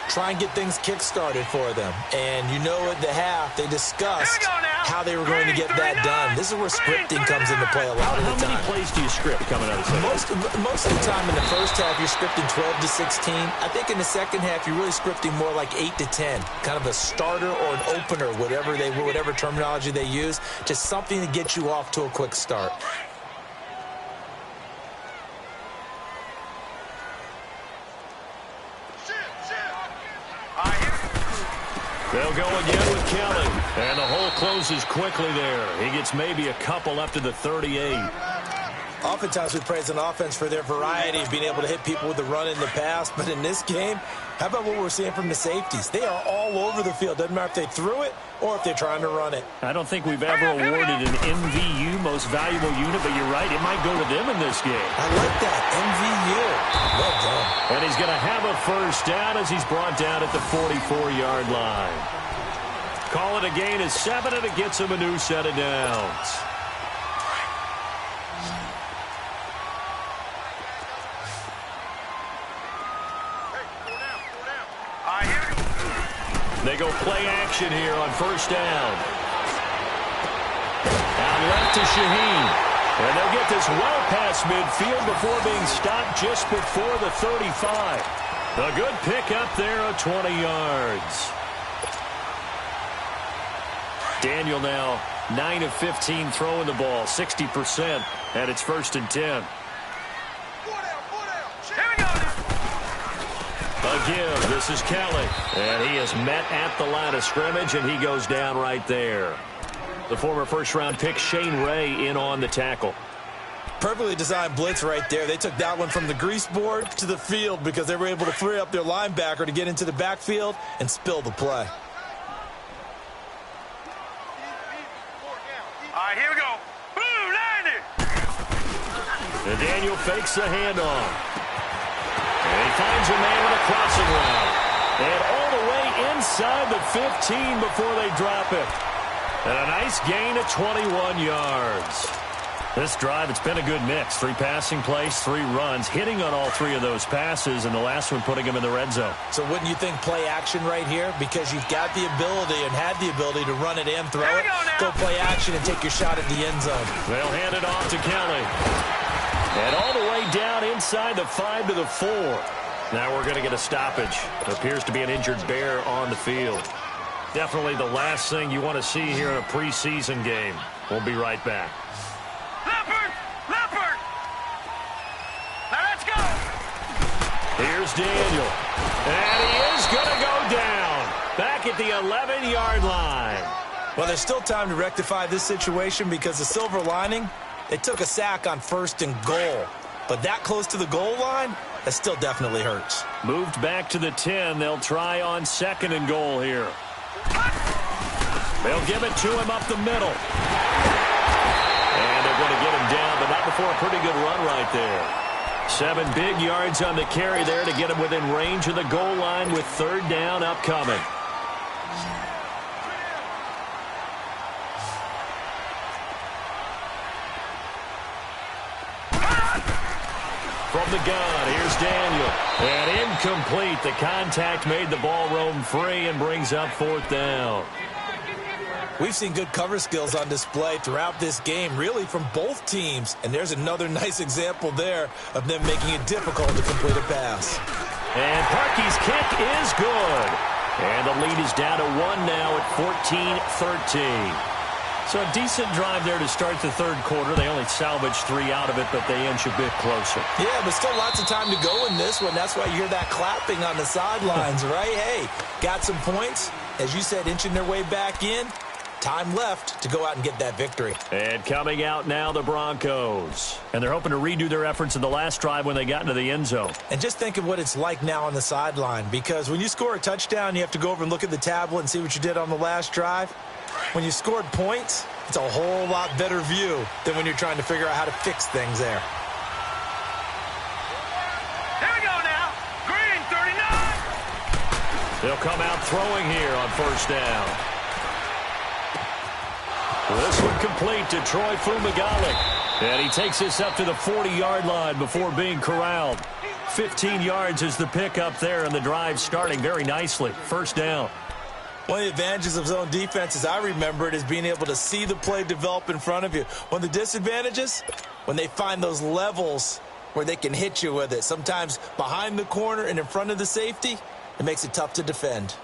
Try and get things kick-started for them. And you know at the half, they discussed how they were going to get that done. This is where scripting comes into play a lot of the time. How many plays do you script coming out of the second? Most of the time in the first half, you're scripting 12 to 16. I think in the second half, you're really scripting more like 8 to 10. Kind of a starter or an opener, whatever terminology they use. Just something to get you off to a quick start. They'll go again with Kelly. And the hole closes quickly there. He gets maybe a couple up to the 38. Oftentimes we praise an offense for their variety of being able to hit people with the run in the pass. But in this game, how about what we're seeing from the safeties? They are all over the field. Doesn't matter if they threw it or if they're trying to run it. I don't think we've ever awarded an MVU, most valuable unit, but you're right, it might go to them in this game. I like that, MVU. Well done. And he's going to have a 1st down as he's brought down at the 44-yard line. Call it a gain of 7, and it gets him a new set of downs. They go play action here on 1st down. Out left to Shaheen. And they'll get this well past midfield before being stopped just before the 35. A good pickup there of 20 yards. Daniel now 9 of 15 throwing the ball, 60%, and it's 1st and 10. Again, this is Kelly, and he is met at the line of scrimmage, and he goes down right there. The former first-round pick Shane Ray in on the tackle. Perfectly designed blitz right there. They took that one from the grease board to the field because they were able to free up their linebacker to get into the backfield and spill the play. All right, here we go. Blue 90. And Daniel fakes the handoff. And he finds a man with a crossing route. And all the way inside the 15 before they drop it. And a nice gain of 21 yards. This drive, it's been a good mix. 3 passing plays, 3 runs, hitting on all 3 of those passes, and the last one putting him in the red zone. So wouldn't you think play action right here? Because you've got the ability and had the ability to run it and throw it. Go play action and take your shot at the end zone. They'll hand it off to Kelly. And all the way down inside the 5 to the 4. Now we're going to get a stoppage. It appears to be an injured Bear on the field. Definitely the last thing you want to see here in a preseason game. We'll be right back. Leopard! Leopard! Now let's go! Here's Daniel. And he is going to go down. Back at the 11-yard line. Well, there's still time to rectify this situation because the silver lining, they took a sack on 1st and goal. But that close to the goal line, that still definitely hurts. Moved back to the 10. They'll try on 2nd and goal here. They'll give it to him up the middle. And they're going to get him down, but not before a pretty good run right there. 7 big yards on the carry there to get him within range of the goal line with 3rd down upcoming. From the gun, here's Daniel. And incomplete. The contact made the ball roam free and brings up 4th down. We've seen good cover skills on display throughout this game, really from both teams. And there's another nice example there of them making it difficult to complete a pass. And Parkey's kick is good. And the lead is down to 1 now at 14-13. So a decent drive there to start the 3rd quarter. They only salvaged 3 out of it, but they inch a bit closer. Yeah, but still lots of time to go in this one. That's why you hear that clapping on the sidelines, right? Hey, got some points. As you said, inching their way back in. Time left to go out and get that victory. And coming out now, the Broncos. And they're hoping to redo their efforts in the last drive when they got into the end zone. And just think of what it's like now on the sideline, because when you score a touchdown, you have to go over and look at the tablet and see what you did on the last drive. When you scored points, it's a whole lot better view than when you're trying to figure out how to fix things there. Here we go now. Green, 39. They'll come out throwing here on 1st down. This one complete to Troy Fumagalli. And he takes this up to the 40-yard line before being corralled. 15 yards is the pickup there, and the drive starting very nicely. 1st down. One of the advantages of zone defense, as I remember it, is being able to see the play develop in front of you. One of the disadvantages, when they find those levels where they can hit you with it, sometimes behind the corner and in front of the safety, it makes it tough to defend.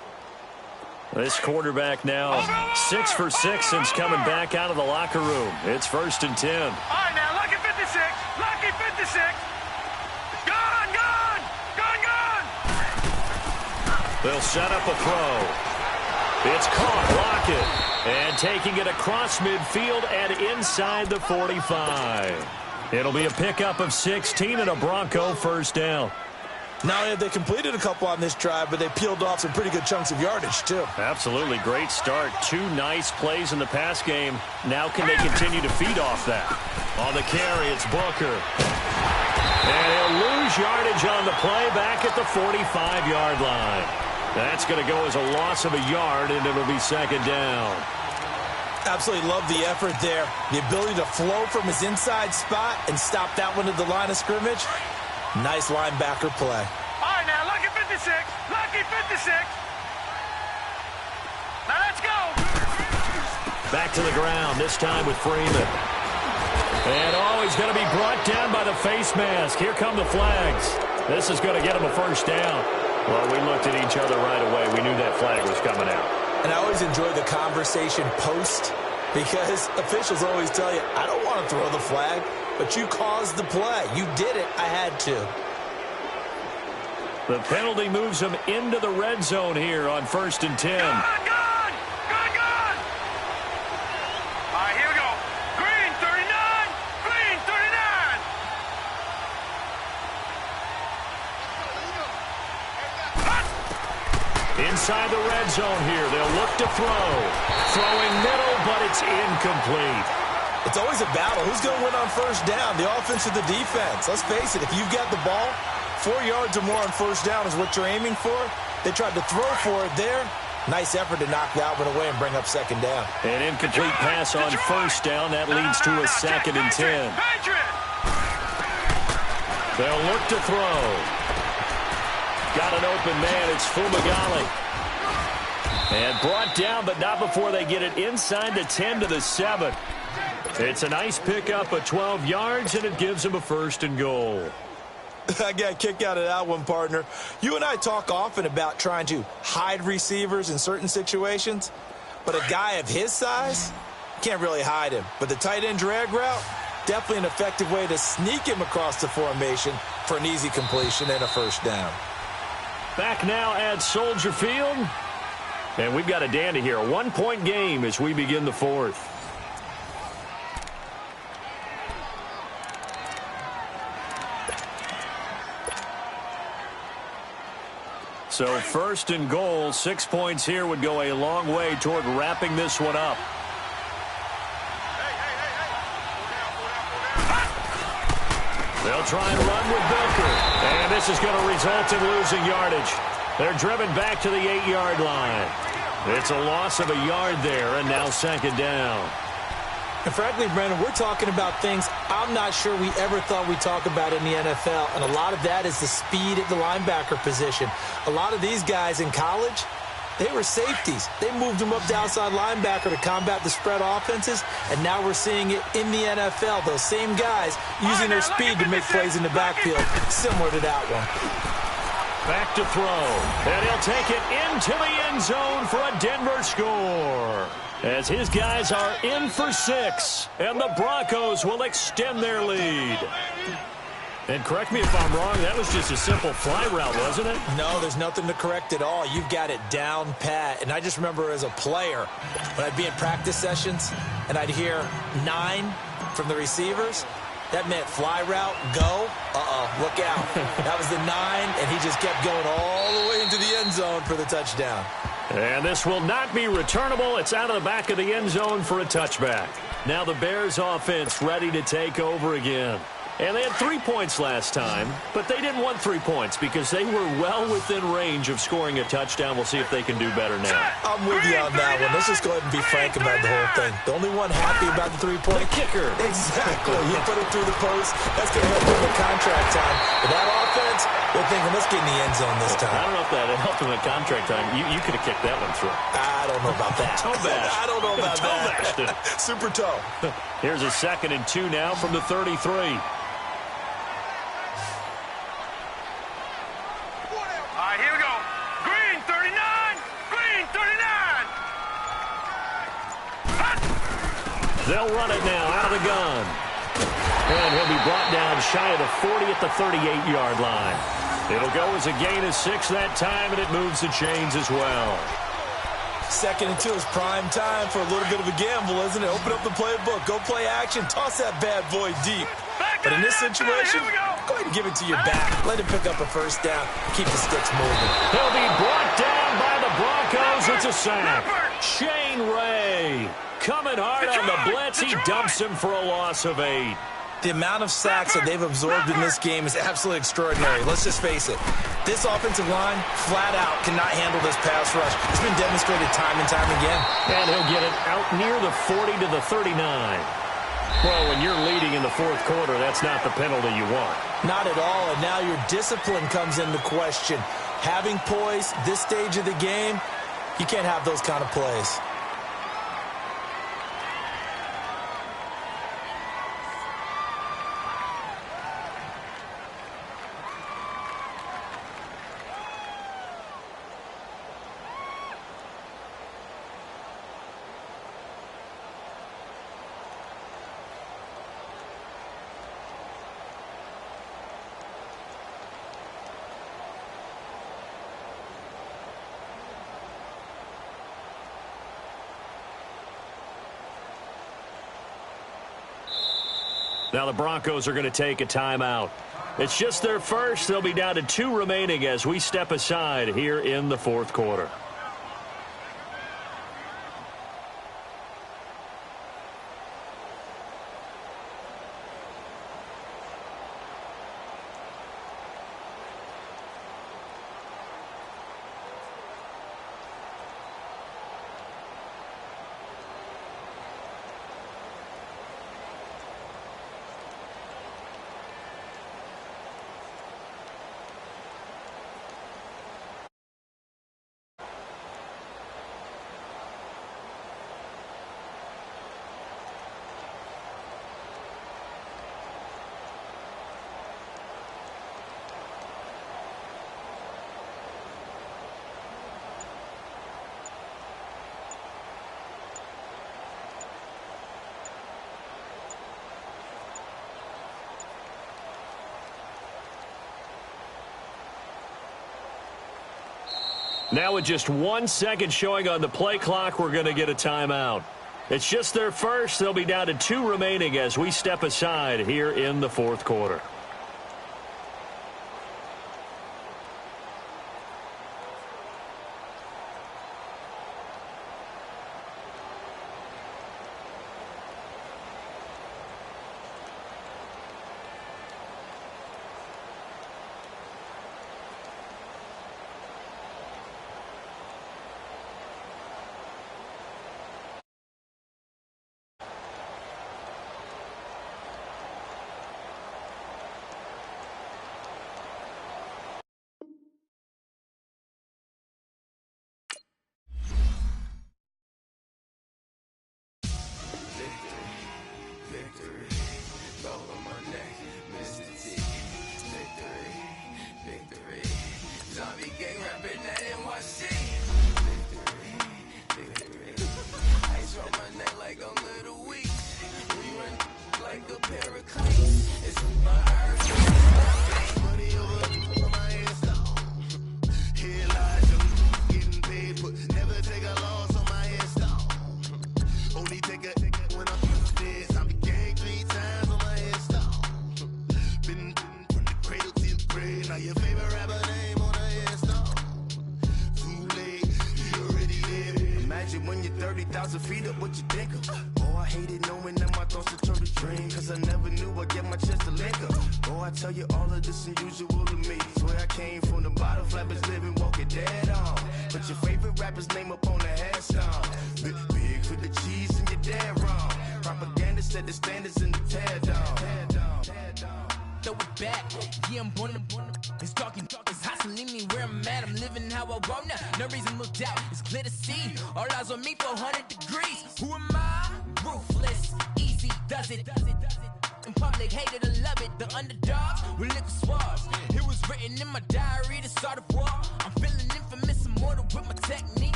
This quarterback now 6 for 6 since coming back out of the locker room. It's 1st and 10. All right, now, lucky 56. Lucky 56. Gone, gone. Gone, gone. They'll set up a throw. It's caught. Lockett. And taking it across midfield and inside the 45. It'll be a pickup of 16 and a Bronco 1st down. Not only have they completed a couple on this drive, but they peeled off some pretty good chunks of yardage, too. Absolutely. Great start. 2 nice plays in the pass game. Now can they continue to feed off that? On the carry, it's Booker. And he'll lose yardage on the play back at the 45-yard line. That's going to go as a loss of a yard, and it'll be 2nd down. Absolutely love the effort there. The ability to flow from his inside spot and stop that one at the line of scrimmage. Nice linebacker play. All right, now, lucky 56. Lucky 56. Now, let's go. Back to the ground, this time with Freeman. And he's going to be brought down by the face mask. Here come the flags. This is going to get him a 1st down. Well, we looked at each other right away. We knew that flag was coming out. And I always enjoy the conversation post, because officials always tell you, I don't want to throw the flag, but you caused the play. You did it. I had to. The penalty moves him into the red zone here on 1st and 10. Gone, gone. Gone, gone. All right, here we go. Green, 39. Green, 39. Inside the red zone here. They'll look to throw. Throwing middle, but it's incomplete. It's always a battle. Who's going to win on 1st down, the offense or the defense? Let's face it, if you've got the ball, 4 yards or more on 1st down is what you're aiming for. They tried to throw for it there. Nice effort to knock that one away and bring up 2nd down. An incomplete pass on 1st down. That leads to a 2nd and 10. They'll look to throw. Got an open man. It's Fumagalli. And brought down, but not before they get it inside the 10 to the 7. It's a nice pickup of 12 yards, and it gives him a 1st and goal. I got a kick out of that one, partner. You and I talk often about trying to hide receivers in certain situations, but a guy of his size can't really hide him. But the tight end drag route, definitely an effective way to sneak him across the formation for an easy completion and a 1st down. Back now at Soldier Field, and we've got a dandy here. A 1-point game as we begin the 4th. So 1st and goal, 6 points here would go a long way toward wrapping this one up. They'll try and run with Bilker. And this is going to result in losing yardage. They're driven back to the 8-yard line. It's a loss of a yard there, and now 2nd down. And frankly, Brandon, we're talking about things I'm not sure we ever thought we'd talk about in the NFL. And a lot of that is the speed at the linebacker position. A lot of these guys in college, they were safeties. They moved them up to outside linebacker to combat the spread offenses. And now we're seeing it in the NFL. Those same guys using their speed to make plays in the backfield, similar to that one. Back to throw. And he'll take it into the end zone for a Denver score. As his guys are in for 6, and the Broncos will extend their lead. And correct me if I'm wrong, that was just a simple fly route, wasn't it? No, there's nothing to correct at all. You've got it down pat. And I just remember as a player, when I'd be in practice sessions, and I'd hear 9 from the receivers, that meant fly route, go, look out. That was the 9, and he just kept going all the way into the end zone for the touchdown. And this will not be returnable. It's out of the back of the end zone for a touchback. Now the Bears offense ready to take over again. And they had 3 points last time, but they didn't want 3 points because they were well within range of scoring a touchdown. We'll see if they can do better now. I'm with you on that one. Let's just go ahead and be frank about the whole thing. The only one happy about the 3-point kicker. Exactly. You put it through the post. That's going to help him with contract time. But that offense, they're thinking, let's get in the end zone this time. I don't know if that helped him at contract time. You could have kicked that one through. I don't know about that. Toe bash. I don't know about that. Super toe. Here's a 2nd and 2 now from the 33. Here we go. Green 39. Green 39. They'll run it now out of the gun. And he'll be brought down shy of the 40 at the 38-yard line. It'll go as a gain of 6 that time, and it moves the chains as well. 2nd and 2 is prime time for a little bit of a gamble, isn't it? Open up the playbook. Go play action. Toss that bad boy deep. But in this situation, go ahead and give it to your back. Let him pick up a 1st down. Keep the sticks moving. He'll be brought down by the Broncos. It's a sack. Shane Ray coming hard on the blitz. He dumps him for a loss of 8. The amount of sacks that they've absorbed in this game is absolutely extraordinary. Let's just face it. This offensive line, flat out, cannot handle this pass rush. It's been demonstrated time and time again. And he'll get it out near the 40 to the 39. Well, when you're leading in the 4th quarter, that's not the penalty you want. Not at all, and now your discipline comes into question. Having poise, this stage of the game, you can't have those kind of plays. Now the Broncos are going to take a timeout. It's just their first. They'll be down to 2 remaining as we step aside here in the 4th quarter. Now with just 1 second showing on the play clock, we're going to get a timeout. It's just their first. They'll be down to 2 remaining as we step aside here in the fourth quarter.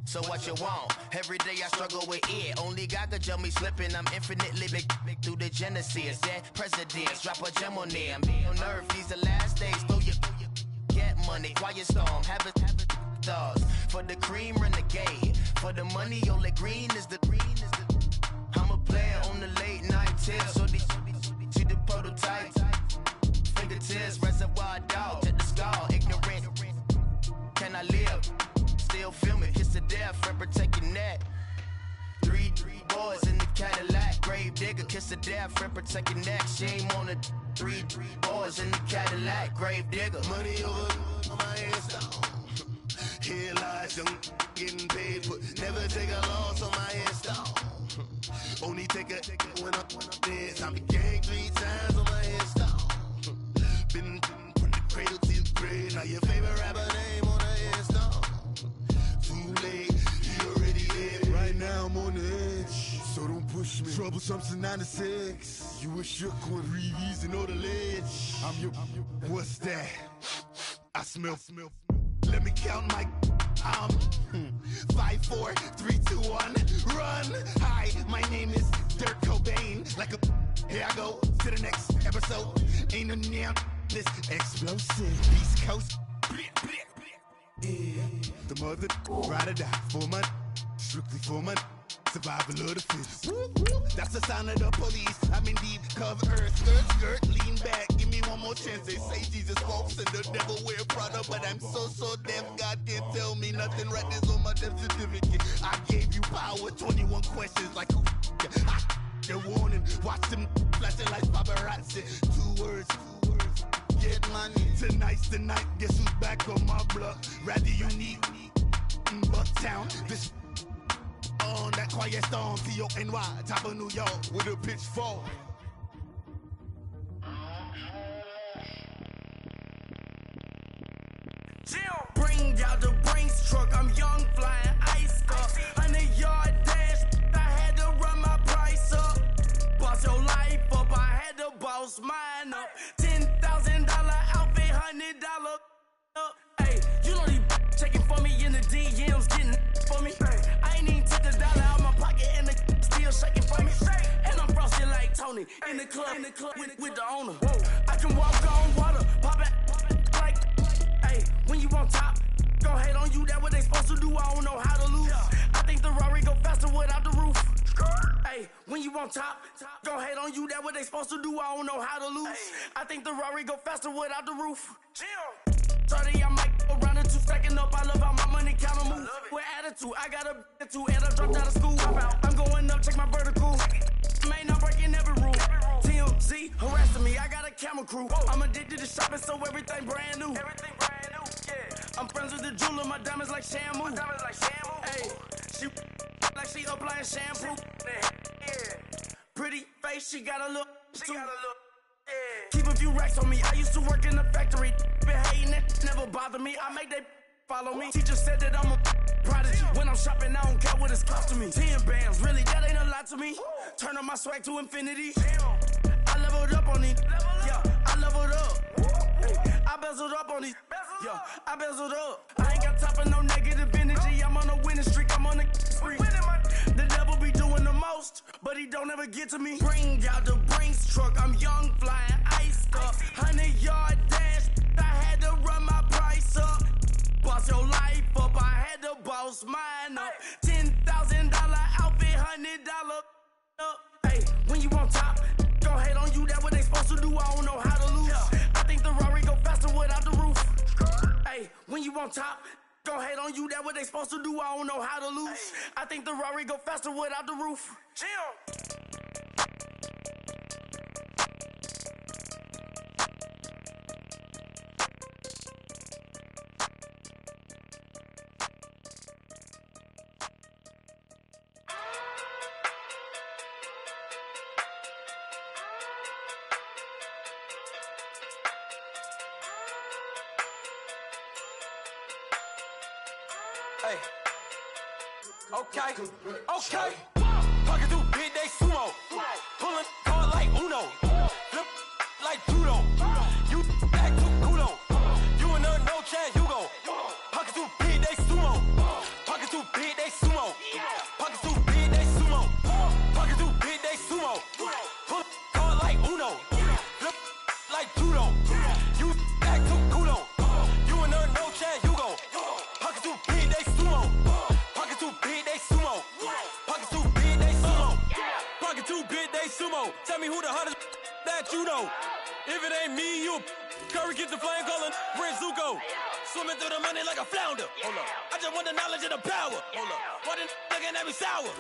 So what you want? Every day I struggle with it. Only God could tell me slipping. I'm infinitely big through the Genesis. Dead presidents, drop a gem on there. I'm on earth, these the last days. Throw your get money, quiet storm, have it thoughts. For the cream, renegade. For the money, only green is the I'm a player on the late night tip. So these see the prototype. Fingertips, reservoir dog, check the skull, ignorant. Can I live? Still film it, kiss to death, friend protect your neck. Three boys in the Cadillac, grave digger, kiss to death, friend protect your neck. Shame on the three boys in the Cadillac, grave digger. Money over on my hands down. Here lies young, getting paid for. Never take a loss on my hands down. Only take a when I'm dead. I be gang 3 times on my hands down. Been from the cradle to the grave. Now your favorite rapper name on the hands down. Too late, you already there. Right now I'm on the edge, so don't push me. Troublesome to 96. You were shook with Reeves and all the ledge. I'm your, what's that? I smell. Let me count my 5, 4, 3, 2, 1, run. Hi, my name is Dirk Cobain. Like a, here I go to the next episode. Ain't no damn this explosive East Coast. Yeah, the mother ride or die for my strictly for my survival of the fittest. That's the sign of the police. I'm indeed cover earth, skirt, lean back. Give me one more chance. They say Jesus walks and the devil wear Prada, but I'm so deaf. God can't tell me nothing. Right there's on my death certificate. I gave you power. 21 questions like who? They're warning. Watch them flashing like paparazzi. 2 words. Get money. Tonight's the night. Guess who's back on my block? Rather unique. Bucktown. This on that quiet storm, T-O-N-Y, top of New York with a pitchfork. Bring out the Brinks truck, I'm young, flying ice up. 100-yard dash, I had to run my price up. Boss your life up, I had to boss mine up. $10,000 outfit, $100 up. Hey, you know these checking for me in the DMs, getting for me. I ain't even took a dollar out my pocket and the still shaking for me. And I'm frosted like Tony in the club with the owner. I can walk on water, pop it like. Hey, when you on top, gon' hate on you, that what they supposed to do, I don't know how to lose. I think the Rari go faster without the roof. Hey, when you on top, gon' hate on you, that what they supposed to do, I don't know how to lose. I think the Rari go faster without the roof. 30, I might go round the two, stacking up, I love how my money counter move. With attitude, I got a two, and I dropped out of school. I'm going up, check my vertical. Man, I'm breaking every rule. TMZ harassing me, I got a camera crew. I'm addicted to shopping, so everything brand new. I'm friends with the jeweler, my diamonds like Shamu. Hey, she like she applying shampoo. Pretty face, she got a look. Keep a few racks on me. I used to work in the factory. Been hating it, never bother me. I make they follow me. Teacher said that I'm a prodigy. When I'm shopping, I don't care what it's cost to me. 10 bands, really, that ain't a lot to me. Turn on my swag to infinity. I leveled up on these. Yeah, I leveled up. I bezeled up on these. Yeah, I bezeled up. I ain't got time for no negative energy. I'm on a winning streak. I'm on a spree. The devil be doing the most, but he don't ever get to me. Bring out the Brinks truck. I'm young, flying iced up. 100-yard dash. I had to run my price up. Boss your life up. I had to boss mine up. $10,000 outfit, $100 up. Hey, when you on top, gon' hate on you. That what they supposed to do. I don't know how to lose. I think the Rari go faster without the roof. Hey, when you on top, gon' hate on you. That what they supposed to do. I don't know how to lose. I think the Rari go faster without the roof. Hey. Okay. Pocket through big day sumo. Pulling card like Uno. Flip like judo. You act too culo. You and her no chance, you go. Pocket through big day sumo. Pocket through big day sumo. Pocket through big day sumo. Pocket through big day sumo. Pull card like Uno. Flip like judo. You act too culo. You and her no chance, you go. Pocket through big day sumo. Pocket through big day sumo. Pocket through big day sumo. Pocket through big day sumo. Tell me who the hottest that you know. If it ain't me, you Curry get the flame calling Prince Zuko. Swimming through the money like a flounder. Hold up. I just want the knowledge and the power. Hold up. Why the looking at me sour?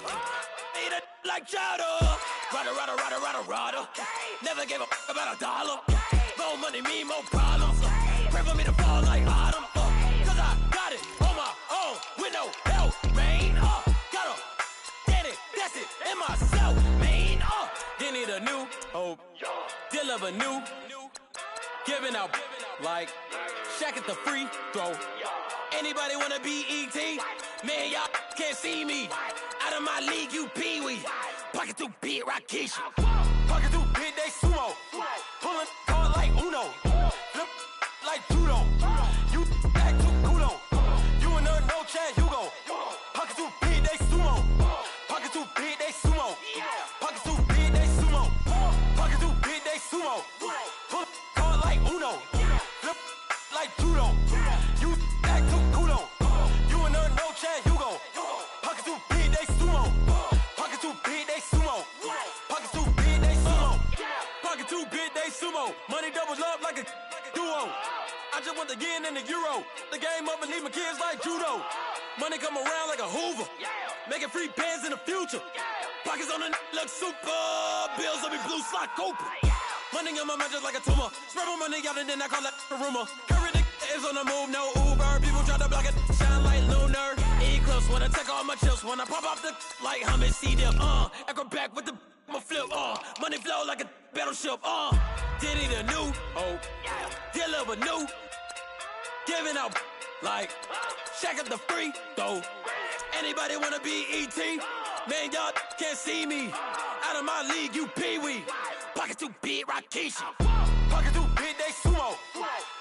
Eat it like chowder. Rada. Never gave a about $1. More money, me, more problems. Pray for me to fall like autumn. Cause I got it on my own with no help, man. Gotta get it, that's it, in myself, man. They need a new hope, deliver new, giving out like Shaq at the free throw. Anybody wanna be E.T.? Man, y'all can't see me. Out of my league, you pee-wee. Pocket through big Rakisha. Pocket through big day sumo. Pulling card like Uno. Flip like judo. You act too culo. You and her no chance, you go. Pocket through big day sumo. Pocket through big day sumo. Pocket through big day sumo. Pocket through big day sumo. Pull card like Uno. Flip like judo. You act too culo. You and her no chance, you go. Pocket through big day sumo. Pocket through big day sumo. Pocket through big day sumo. Pocket through big day sumo. Money doubles up like a duo. I just want the yen and the euro. The game up and leave my kids like judo. Money come around like a Hoover. Making free bands in the future. Pockets on the look super. Bills on me blue slot Cooper. Money on my mind just like a tumor. Spread my money out and then I call that a rumor. Curry the is on the move, no Uber. People try to block it, shine like lunar. when I take all my chips, when I pop off the like hummus, see them, echo back with the my flip, money flow like a battleship, did it anew, deliver new, giving out like, shack up the free, though, anybody wanna be E.T., man, y'all can't see me, out of my league, you pee-wee, pocket too big, Rakishi, pocket too big, they sumo,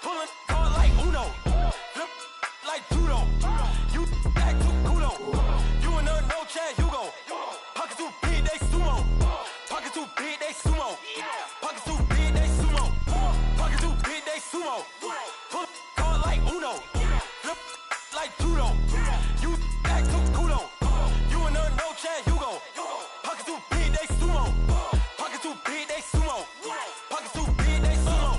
pulling hard like Uno, flip like judo, you act too kudo, you and her no Chad Hugo, pocket too big, they sumo, pocket too big, they sumo, pocket too big, they sumo, pocket too big, they sumo, pull hard like Uno, flip like judo, you act too kudo, you and her no Chad Hugo, pocket too big, they sumo, pocket too big, they sumo, pocket too big, they sumo.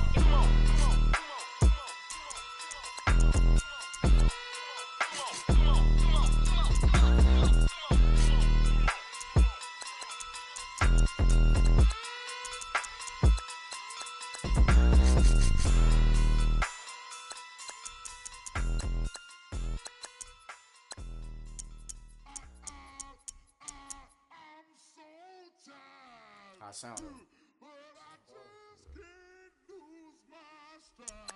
I sound But I just can't lose my stride.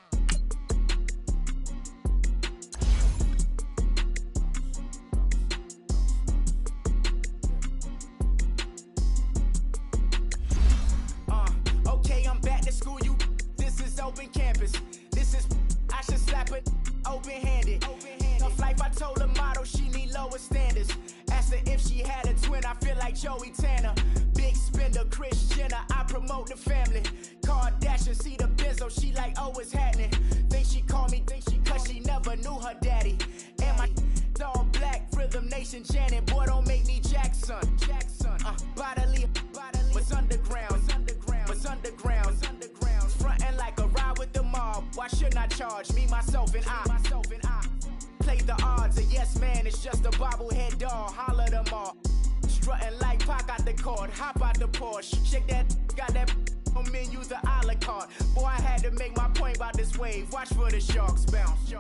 Okay, I'm back to school, you. This is open campus. This is, I should slap it open-handed. Tough life, I told the model she need lower standards. Asked her if she had a twin, I feel like Joey Tanner. Big spender, Kris Jenner, I promote the family. Kardashian, see the Benzo, she like, oh, it's happening. Think she called me, cause she never knew her daddy. And my all black, Rhythm Nation, Janet, boy, don't make me Jackson. Bodily, was underground, was underground. Frontin' like a ride with the mob. Why shouldn't I charge me, myself, and I? Play the odds, a yes man, it's just a bobblehead doll. Holler them all. Strutting like Pac out the court, hop out the Porsche. Shake that, got that on menu, the a la carte. Boy, I had to make my point about this wave. Watch for the sharks bounce.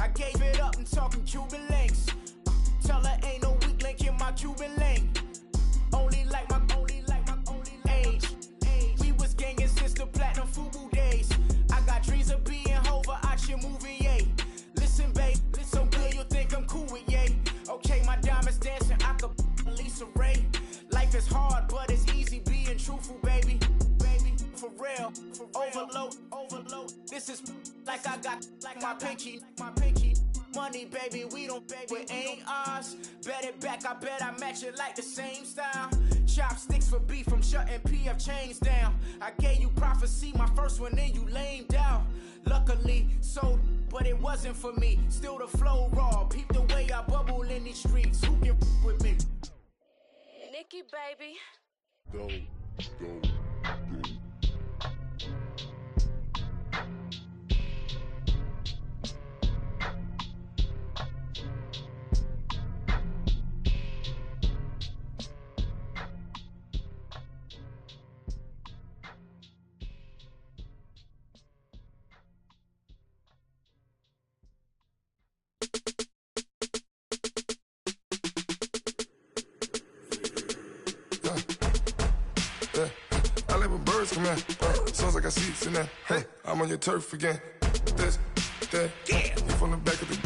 I gave it up and talking Cuban links. Tell her ain't no weak link in my Cuban link. Only like my age. We was gangin' since the platinum FUBU days. I got dreams of being Hova out your movie, yay. Listen, babe, so good you'll think I'm cool with yay. Okay, my diamonds dancing, I could Lisa Ray. Life is hard, but it's easy being truthful, baby. For real, overload. This is like I got like my pinky. Money, baby, we don't baby, it ain't ours. Bet it back, I bet I match it like the same style. Chopsticks for beef from shutting PF chains down. I gave you prophecy, my first one, then you lamed out. Luckily, so, but it wasn't for me. Still the flow raw, peep the way I bubble in these streets. Who can with me? Nikki, baby. Go. I like when birds come in. Sounds like I seats in there. Hey, I'm on your turf again. This, that, yeah. You from the back of the.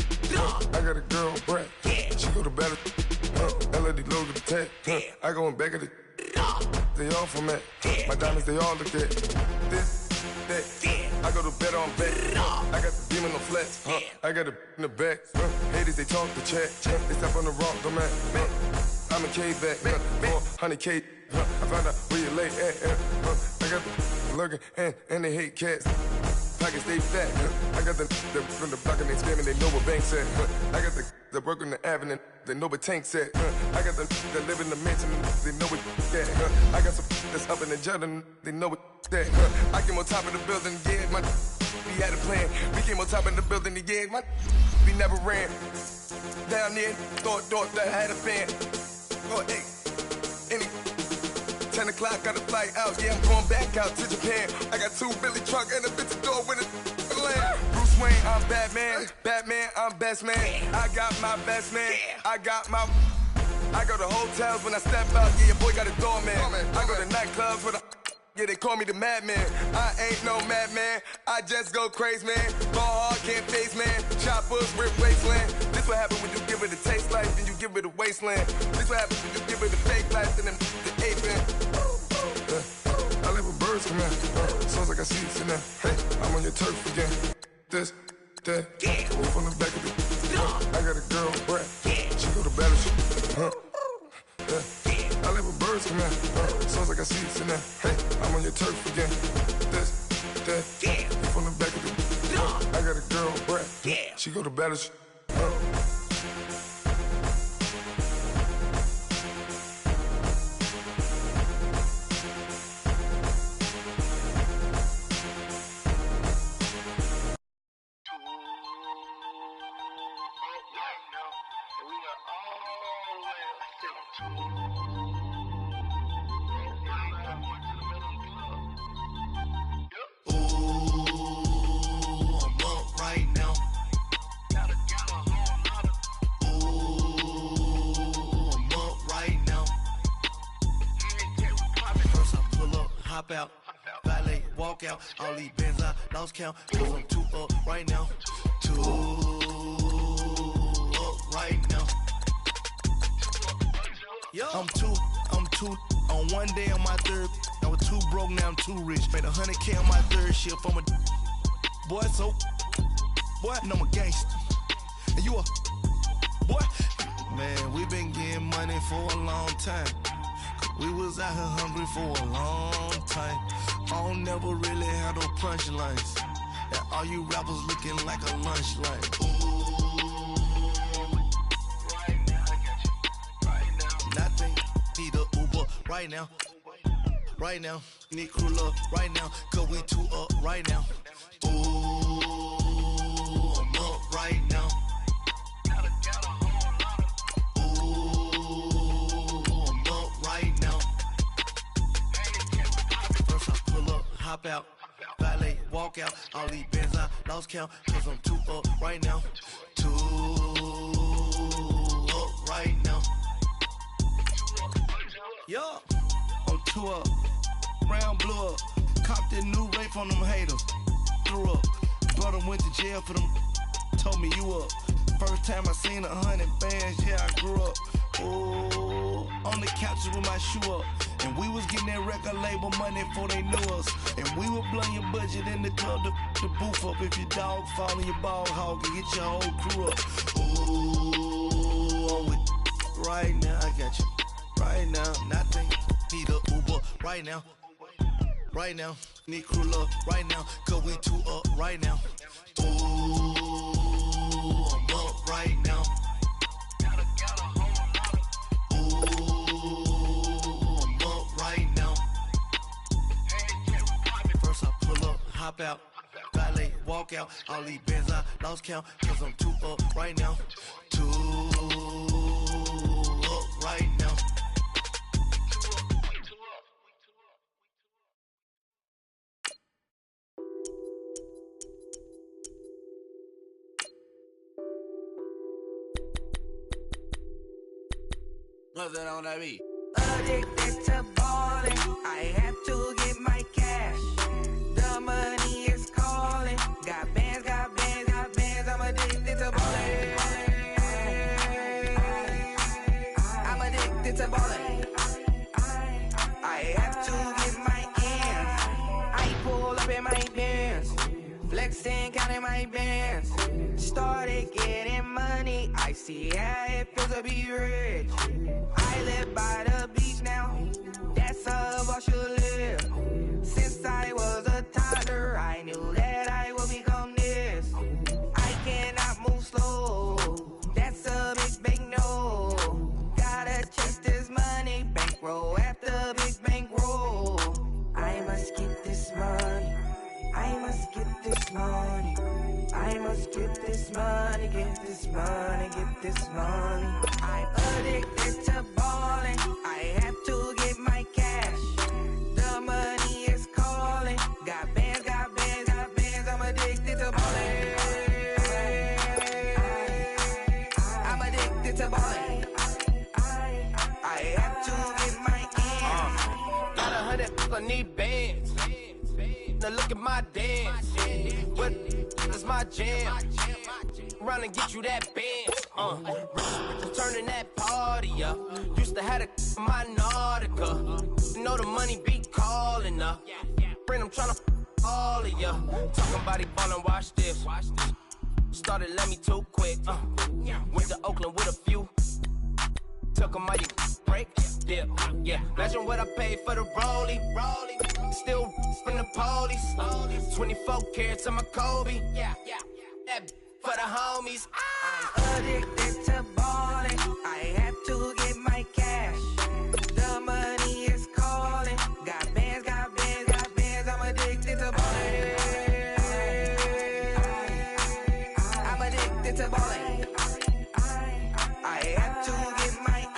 I got a girl, Brad. Yeah. She go to battle. LED logo the tag. I go in back of the. They all from that. My diamonds, they all look at. This, that. I go to bed on bed. I got the demon on flats. I got a in the back. Haters, they talk the chat. They step on the rock, the man. I'm a K-back. 400K. I found out where you lay at. I got the lurking and they hate cats. Pockets stay fat. I got the from the block and they spamming, they know what banks at. I got the work on the avenue, they know what tanks at. I got the that live in the mansion, they know what that. I got some that's up in the Jordan, they know what that. I came on top of the building, yeah, my we had a plan. We came on top of the building, yeah, my we never ran. Down there, thought that had a fan. Oh, hey, any 10 o'clock, got a flight out. Yeah, I'm going back out to Japan. I got 2 Billy truck and a bitch door with a land. Bruce Bruce Wayne, I'm Batman. Batman, I'm best man. I got my best man. I go to hotels when I step out. Yeah, your boy got a doorman. I go to nightclubs with a. Yeah, they call me the madman. I ain't no madman. I just go crazy, man. Ball hard, can't face, man. Choppers, rip wasteland. This what happen when you give it a taste life, then you give it a wasteland. This what happens when you give it a fake life, then the aping. I live with birds come in. Sounds like I see it in there. Hey, I'm on your turf again. This, that, we from the back of the. I got a girl, Brad. She go to battle. I live with birds come in. Sounds like I see it in there. Hey, I'm on your turf again. This, that, we from the back of the. I got a girl, Brad. She go to battle. Out, valet, walk out, all these bins I lost count, cause I'm too up right now, too up right now. I'm too, on one day on my third, I was too broke, now I'm too rich, made 100K on my third shift from a boy, so, boy, and I'm a gangster, and you a, boy, man, we been getting money for a long time. We was out here hungry for a long time. I don't never really have no punchlines. And all you rappers looking like a lunch line. Right now, I got you. Right now. Nothing. Need a Uber right now. Right now. Need crew love right now. Cause we too up right now. Ooh, I'm up right now. Hop out, valet, walk out, all these bins I lost count, cause I'm too up right now, too up right now. Yeah, I'm too up, round blew up, copped that new rape on them haters, threw up, brother went to jail for them, told me you up. First time I seen 100 bands, yeah, I grew up. Oh, on the couches with my shoe up. And we was getting that record label money before they knew us. And we were blowing your budget in the club to boof up. If your dog fall in your ball hog and get your whole crew up. Ooh, I'm with right now, I got you. Right now, nothing. Need a Uber right now. Right now, need crew love right now. Cause we too up right now. Ooh, I'm up right now. Hop out, valet, walk out, all these bins I lost count, cause I'm too up right now, too up right now. What's that on that beat? Addicted to balling, I have to get my cash. The money is calling. Got bands, got bands, got bands. I'm addicted to balling. I'm addicted to balling. I have to get my ends. I pull up in my bands, flexing, counting my bands. Started getting money. I see how it feels to be rich. I live by the beach now. That's how I should live. Since I was a toddler, I knew that I would become this. I cannot move slow. That's a big no. Gotta chase this money, bankroll after big bankroll. I must get this money. I must get this money. I must get this money, get this money, get this money. I'm addicted to balling. I have to get my cash. The money is calling. Got bands, got bands, got bands. I'm addicted to balling. to ballin'. I have to get my ends. Got 100, I need bands. Now look at my dance. What is my jam? Run and get you that band. Turning that party up. Used to have a my Nautica. You know the money be calling up. Friend, I'm tryna all of ya. Talking about he ballin', watch this. Started let me too quick. Went to Oakland with a few. Took 'em out, break, dip, yeah. Imagine what I paid for the rollie. Still from the police. 24 carats on my Kobe. Yeah. That for the homies. I'm addicted to ballin'. I have to get my cash. The money is calling. Got bands. I'm addicted to ballin'. I'm addicted to ballin'. I have to get my ends.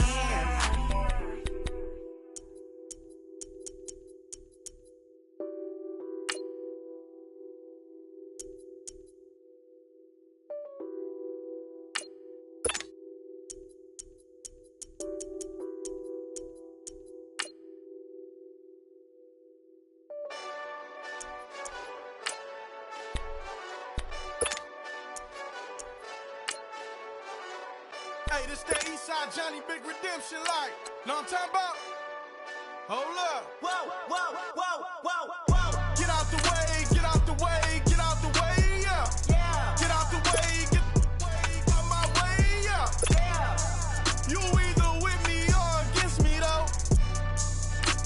Hey, this that Eastside Johnny Big Redemption like. Know what I'm talking about? Hold up. Whoa. Get out the way, get out the way, get out the way, yeah. Get out the way, get out my way, yeah. You either with me or against me though.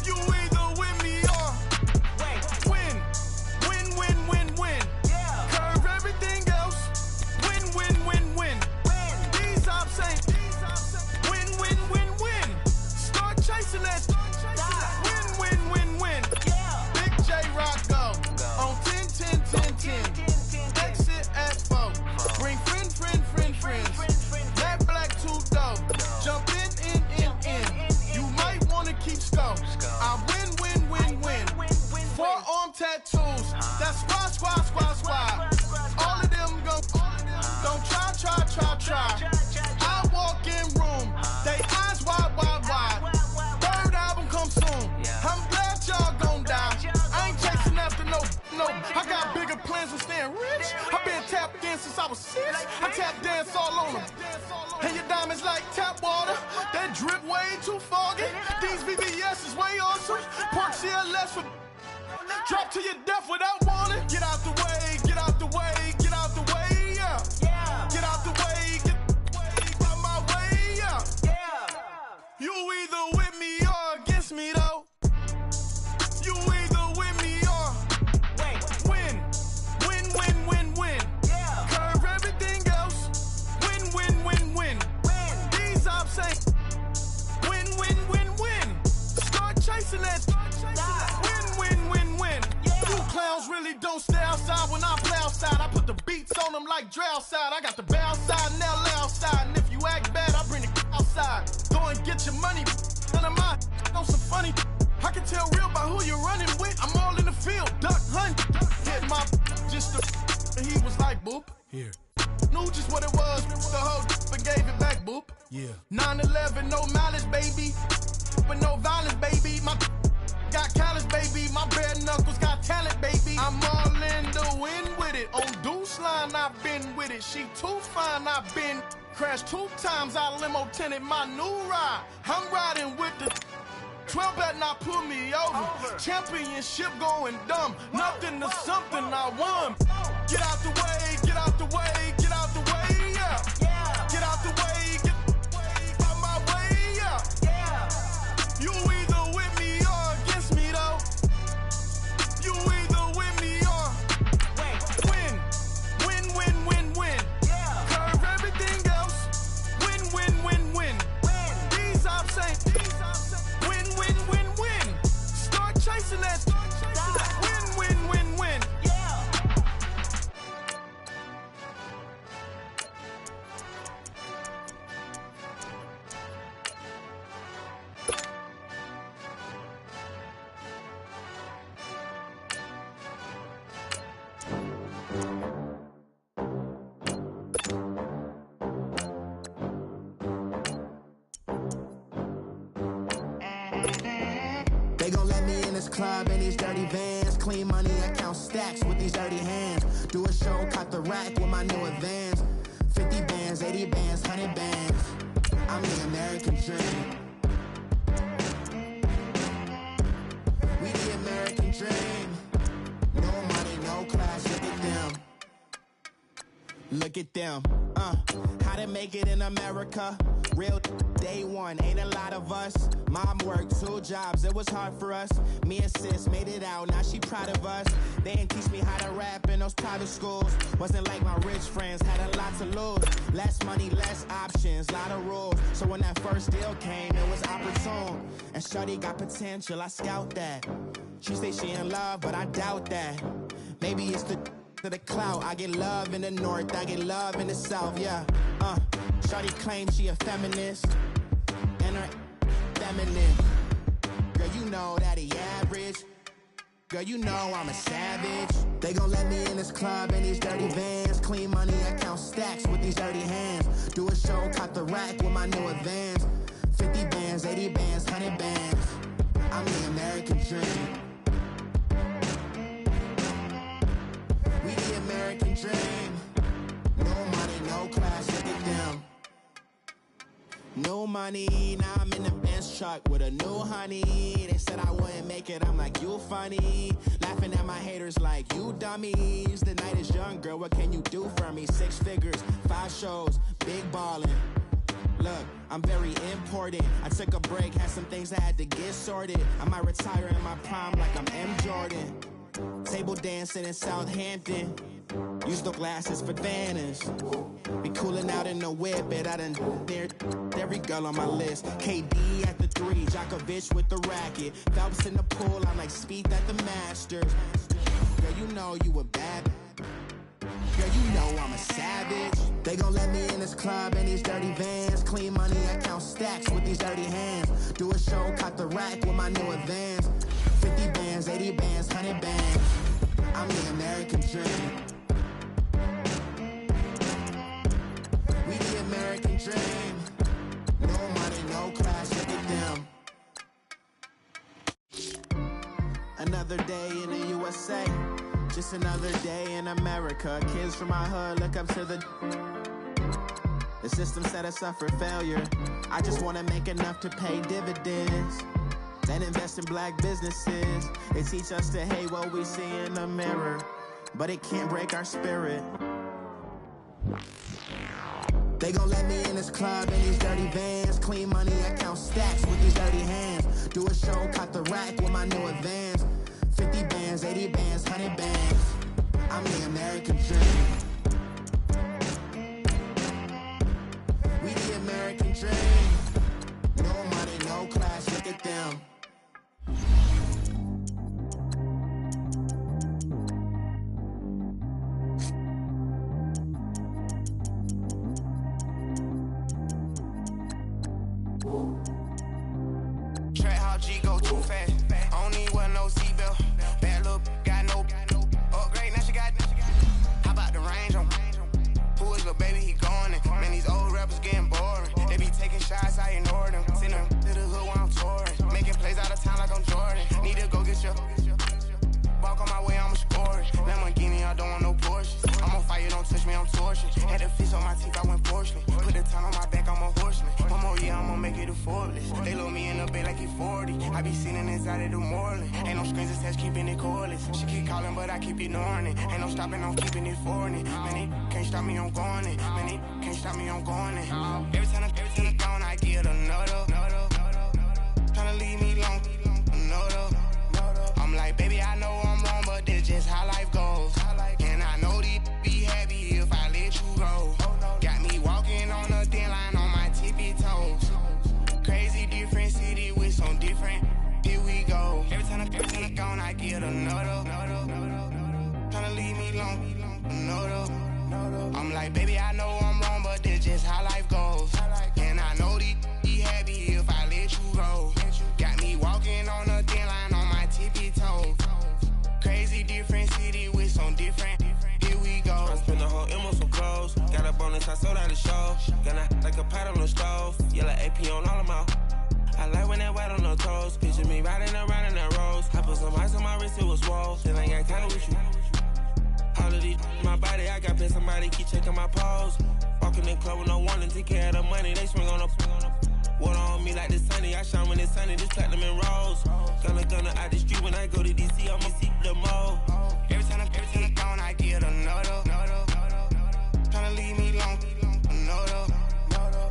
You either with me or win. Curve everything else. Win. These ops ain't win. Start chasing that. Win. Big J Rock go on 10. Exit at 4. Bring friends. That black two dope. Jump in. You might wanna keep score. I win. Forearm tattoos. That's squad. All of them go. Don't try. I walk in room. They eyes wide. Third album come soon. I'm glad y'all gon' die. I ain't chasing after no. I got bigger plans than staying rich. I been tapped in since I was 6. I tap dance all on them. And your diamonds like tap water. That drip way too foggy. These VVS is way awesome. Pork CLS for drop to your death without warning. Get out the way, yeah. Get out the way, get out my way, yeah. You either with me or against me though. You either with me or win. Curve everything else. Win. These ops ain't win. Start chasing that. Win. You clowns really don't stay outside when I play outside. I put the beats on them like drow side. I got the bow side and they'll lay outside. And if you act bad, I bring the outside. Go and get your money. None of my know some funny. I can tell real by who you're running with. I'm all in the field, duck hunt. Hit my just the. And he was like, boop. Here. Knew just what it was. The whole and gave it back, boop. Yeah. 9/11, no malice, baby. But no violence, baby. My got callous, baby. My bare knuckles got talent, baby. I'm all in the wind with it. On Deuce Line, I've been with it. She too fine, I've been crashed 2 times. I limo tinted my new ride. I'm riding with the 12 better not pull me over. Championship going dumb. Nothing to something I won. Get out the way, yeah. Get out the way, get out my way, yeah. You either with me or against me though. You either with me or win. Curve everything else. Win. These ops ain't win. Start chasing that. Win. club in these dirty vans. Clean money, I count stacks with these dirty hands. Do a show, cut the rack with my new advance. 50 bands, 80 bands, 100 bands. I'm the American dream. We the American dream. No money, no class, look at them. Look at them, how to make it in America. Real day one, ain't a lot of us. Mom worked 2 jobs, it was hard for us. Me and sis made it out, now she proud of us. They didn't teach me how to rap in those private schools. Wasn't like my rich friends, had a lot to lose. Less money, less options, lot of rules. So when that first deal came, it was opportune. And shorty got potential, I scout that. She say she in love, but I doubt that. Maybe it's to the clout. I get love in the north, I get love in the south, yeah. Shorty claims she a feminist, and her feminine. Girl, you know that he average. Girl, you know I'm a savage. They gon' let me in this club in these dirty vans. Clean money, I count stacks with these dirty hands. Do a show, cut the rack with my new advance. 50 bands, 80 bands, 100 bands. I'm the American dream. We the American dream. No money, no class, look at them. No money, now I'm in the Benz truck with a new honey. They said I wouldn't make it, I'm like, you funny. Laughing at my haters like, you dummies. The night is young, girl, what can you do for me? 6 figures, 5 shows, big ballin'. Look, I'm very important. I took a break, had some things I had to get sorted. I might retire in my prime like I'm M. Jordan. Table dancing in Southampton. Use the glasses for Vannas. Be cooling out in the whip, but I done near every girl on my list. KD at the 3, Djokovic with the racket. Phelps in the pool, I'm like Speed at the Masters. Girl, you know you a bad. Girl, you know I'm a savage. They gon' let me in this club in these dirty vans. Clean money, I count stacks with these dirty hands. Do a show, cut the rack with my new advance. 50 bands, 80 bands, 100 bands. I'm the American dream. We the American dream. No money, no class, look at them. Another day in the USA. Just another day in America. Kids from my hood look up to the system set us up for failure. I just wanna make enough to pay dividends. Then invest in black businesses. They teach us to hate what we see in the mirror, but it can't break our spirit. They gon' let me in this club in these dirty vans. Clean money, I count stacks with these dirty hands. Do a show, cut the rack with my new advance. 50 bands, 80 bands, 100 bands. I'm the American dream. We the American dream. No money, no class, look at them. Track how G go too fast. I don't need wear no seatbelt. Bad little got no upgrade. Now she got. How about the range on? Who is little baby? He going in. Man, these old rappers getting boring. They be taking shots, I ignore them. Send them to the hood while I'm touring. Making plays out of town like I'm Jordan. Need to go get your. Walk on my way, I'ma score it. Lamborghini, I don't want no Porsches. I'm on fire, don't touch me, I'm tortured. Had the fish on my teeth, I went porcelain. Put the ton on my back, I'm a horseman. One more year, I'ma make it a Forbes. They load me in the bed like he 40. I be sitting inside of the Moreland. Ain't no screens attached, keeping it cordless. She keep calling, but I keep ignoring it. Ain't no stopping, I'm keeping it for it. Man, it can't stop me, I'm going it. Man, it can't stop me, I'm going it. Every time I gone, I get another. Tryna leave me long, another. I'm like, baby, I know I'm wrong, but this just how life goes. And I know these be happy if I let you go. Got me walking on a thin line on my tippy toes. Crazy different city with some different. Here we go. Every time I gone, I get another. Tryna leave me long, another. I'm like, baby, I know I'm wrong, but this just how life goes. And I know these be happy if I let you go. Got me walking on a thin line on my tippy toes. Crazy different city with some different. Here we go. I spent the whole M on some clothes. Got a bonus, I sold out the show. Gonna like a pot on the stove. Yellow AP on all of them out. I like when that white on her toes. Picture me riding around in that rose. I put some ice on my wrist, it was swole. Still ain't got time with you. All of these my body, I got pissed. Somebody keep checking my pose. Walking in the club with no one to take care of the money. They swing on the water on me like the sunny. I shine when it's sunny. This platinum and rose. Gonna out the street when I go to DC. I'ma see the mo. Every time I'm gone, I get another. Tryna leave me alone.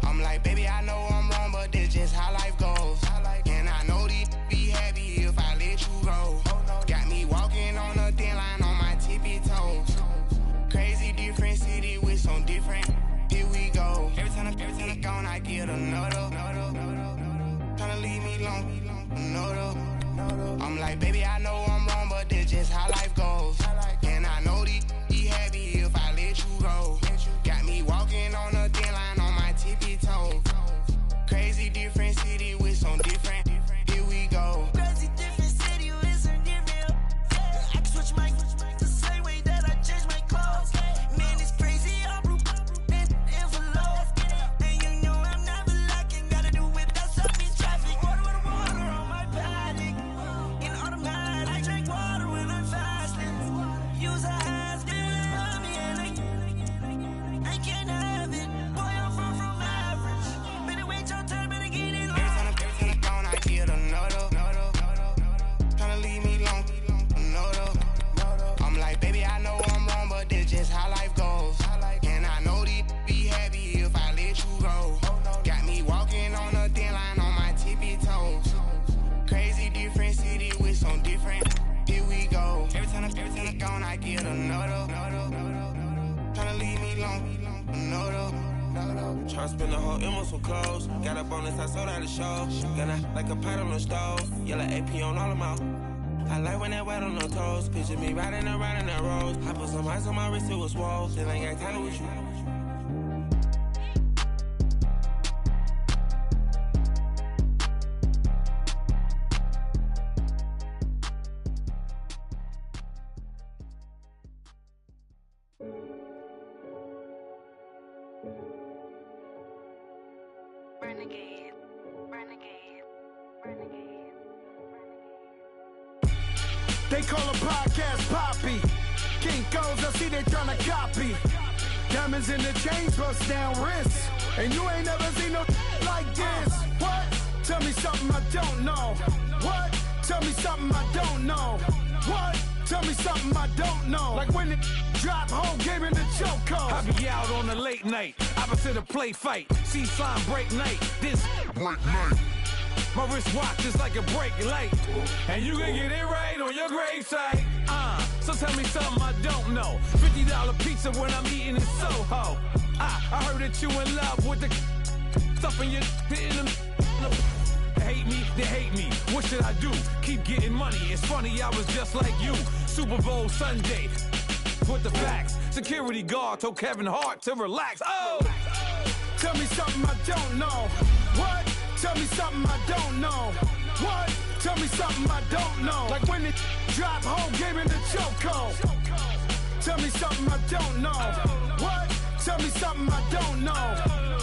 I'm like, baby, I know I'm wrong, but this just how life goes. And I know these be happy if I let you go. Got me walking on a thin line on my tippy toes. Crazy different city with some different. Here we go. Every time I'm gone, I get another. Tryna leave me alone. Another. I'm like, baby, I know I'm wrong, but this just how life goes. And I know these be happy if I let you go. Got me walking on a thin line on my tippy toes. Crazy different city with some different. Here we go. Crazy different city with some different. I can switch my the same way that I change my clothes. Man, it's crazy. I'm blue and envelope. And you know I'm never lacking. Gotta do it. That's up in traffic. Water on my paddock. In automatic. I drink water when I'm fasting. Use a ass to love me and I can't have it. Boy, I'm far from average. Better wait your turn, better get it low. Every time I'm gone, I get another. Tryna leave me alone. Another. I'm like, baby, I know I'm wrong, but this just how life goes. And I know these be happy if I let you go. Got me walking on a thin line on my tippy toes. Crazy different city with some different. Here we go. Every time I'm gone, I get another. Tryna leave me alone. Another. Tryna spend the whole M on some clothes. Got a bonus, I sold out the show. Got a, like a pot on the stove. Yellow AP on all of my. I like when that white on her toes. Picture me riding around in that rose. I put some ice on my wrist, it was swole. Still ain't got time with you. Renegade, renegade, renegade, They call a podcast Poppy. Kinkos, I see they tryna copy. Diamonds in the chains, bust down wrists. And you ain't never seen no like this. What? Tell me something I don't know. What? Tell me something I don't know. What? Tell me something I don't know. Like when it drop, whole game in the chokehold. I be out on a late night, opposite a play fight. See slime break night, this break night. My wristwatch is like a brake light, and you can get it right on your gravesite. So tell me something I don't know. $50 pizza when I'm eating in Soho. I heard that you in love with the stuff in your in the. Hate me, they hate me. What should I do? Keep getting money. It's funny, I was just like you. Super Bowl Sunday. With the facts. Security guard told Kevin Hart to relax. Oh! Tell me something I don't know. What? Tell me something I don't know. What? Tell me something I don't know. Like when it drop, whole game in the chokehold. Tell me something I don't know. What? Tell me something I don't know.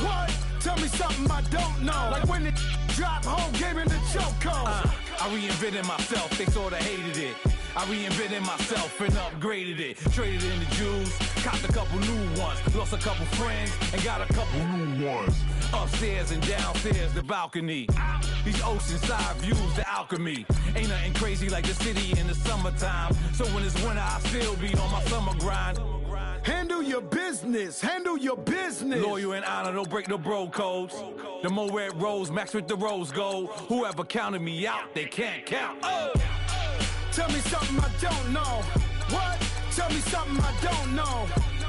What? Tell me something I don't know. Like when it drop, whole game in the chokehold. I reinvented myself, they sorta hated it. I reinvented myself and upgraded it. Traded in the Jews, copped a couple new ones. Lost a couple friends and got a couple new ones. Upstairs and downstairs, the balcony. These oceanside views, the alchemy. Ain't nothing crazy like the city in the summertime. So when it's winter, I still be on my summer grind. Handle your business, handle your business. Loyal and honor, don't break no bro codes. The more red rose, max with the rose gold. Whoever counted me out, they can't count. Oh! Tell me something I don't know. What? Tell me something I don't know.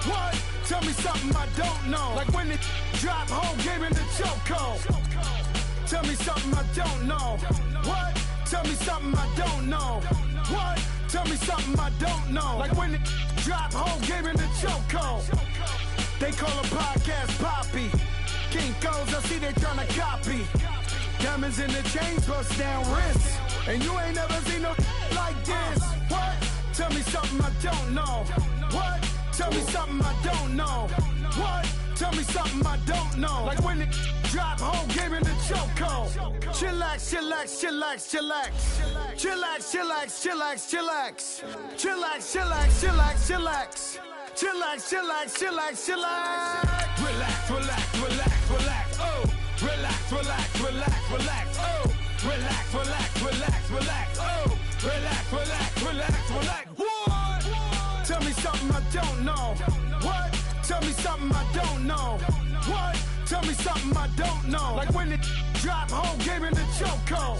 What? Tell me something I don't know. Like when it drop, whole game in the chokehold. Tell me something I don't know. What? Tell me something I don't know. What? Tell me something I don't know. Like when it drop, whole game in the chokehold. They call a podcast Poppy. Kinkos, I see they tryna copy. Diamonds in the chains, bust down wrists. And you ain't never seen no like this. What? Tell me something I don't know. What? Tell me something I don't know. What? Tell me something I don't know. Like when it drop home, game in the chokehold. Chillax, chillax, chillax, chillax. Chillax, chillax, chillax, chillax. Chillax, chillax, chillax, chillax. Chillax, chillax, chillax, chillax. Relax, relax, relax, relax. Oh, relax, relax, relax, relax. Oh, relax, relax, relax, relax. Oh, relax, relax, relax, relax. What? Tell me something I don't know. What? Tell me something I don't know. What? Tell me something I don't know. Like when it drop home, game in the chokehold.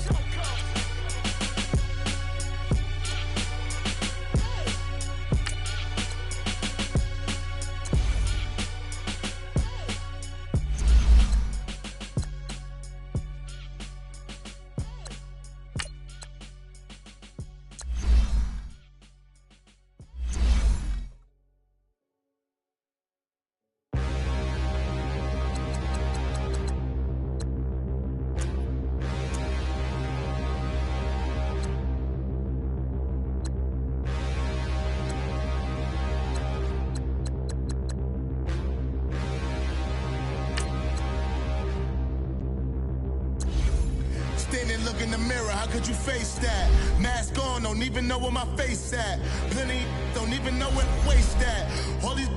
Look in the mirror, how could you face that? Mask on, don't even know where my face at. Plenty don't even know where to waste at. All these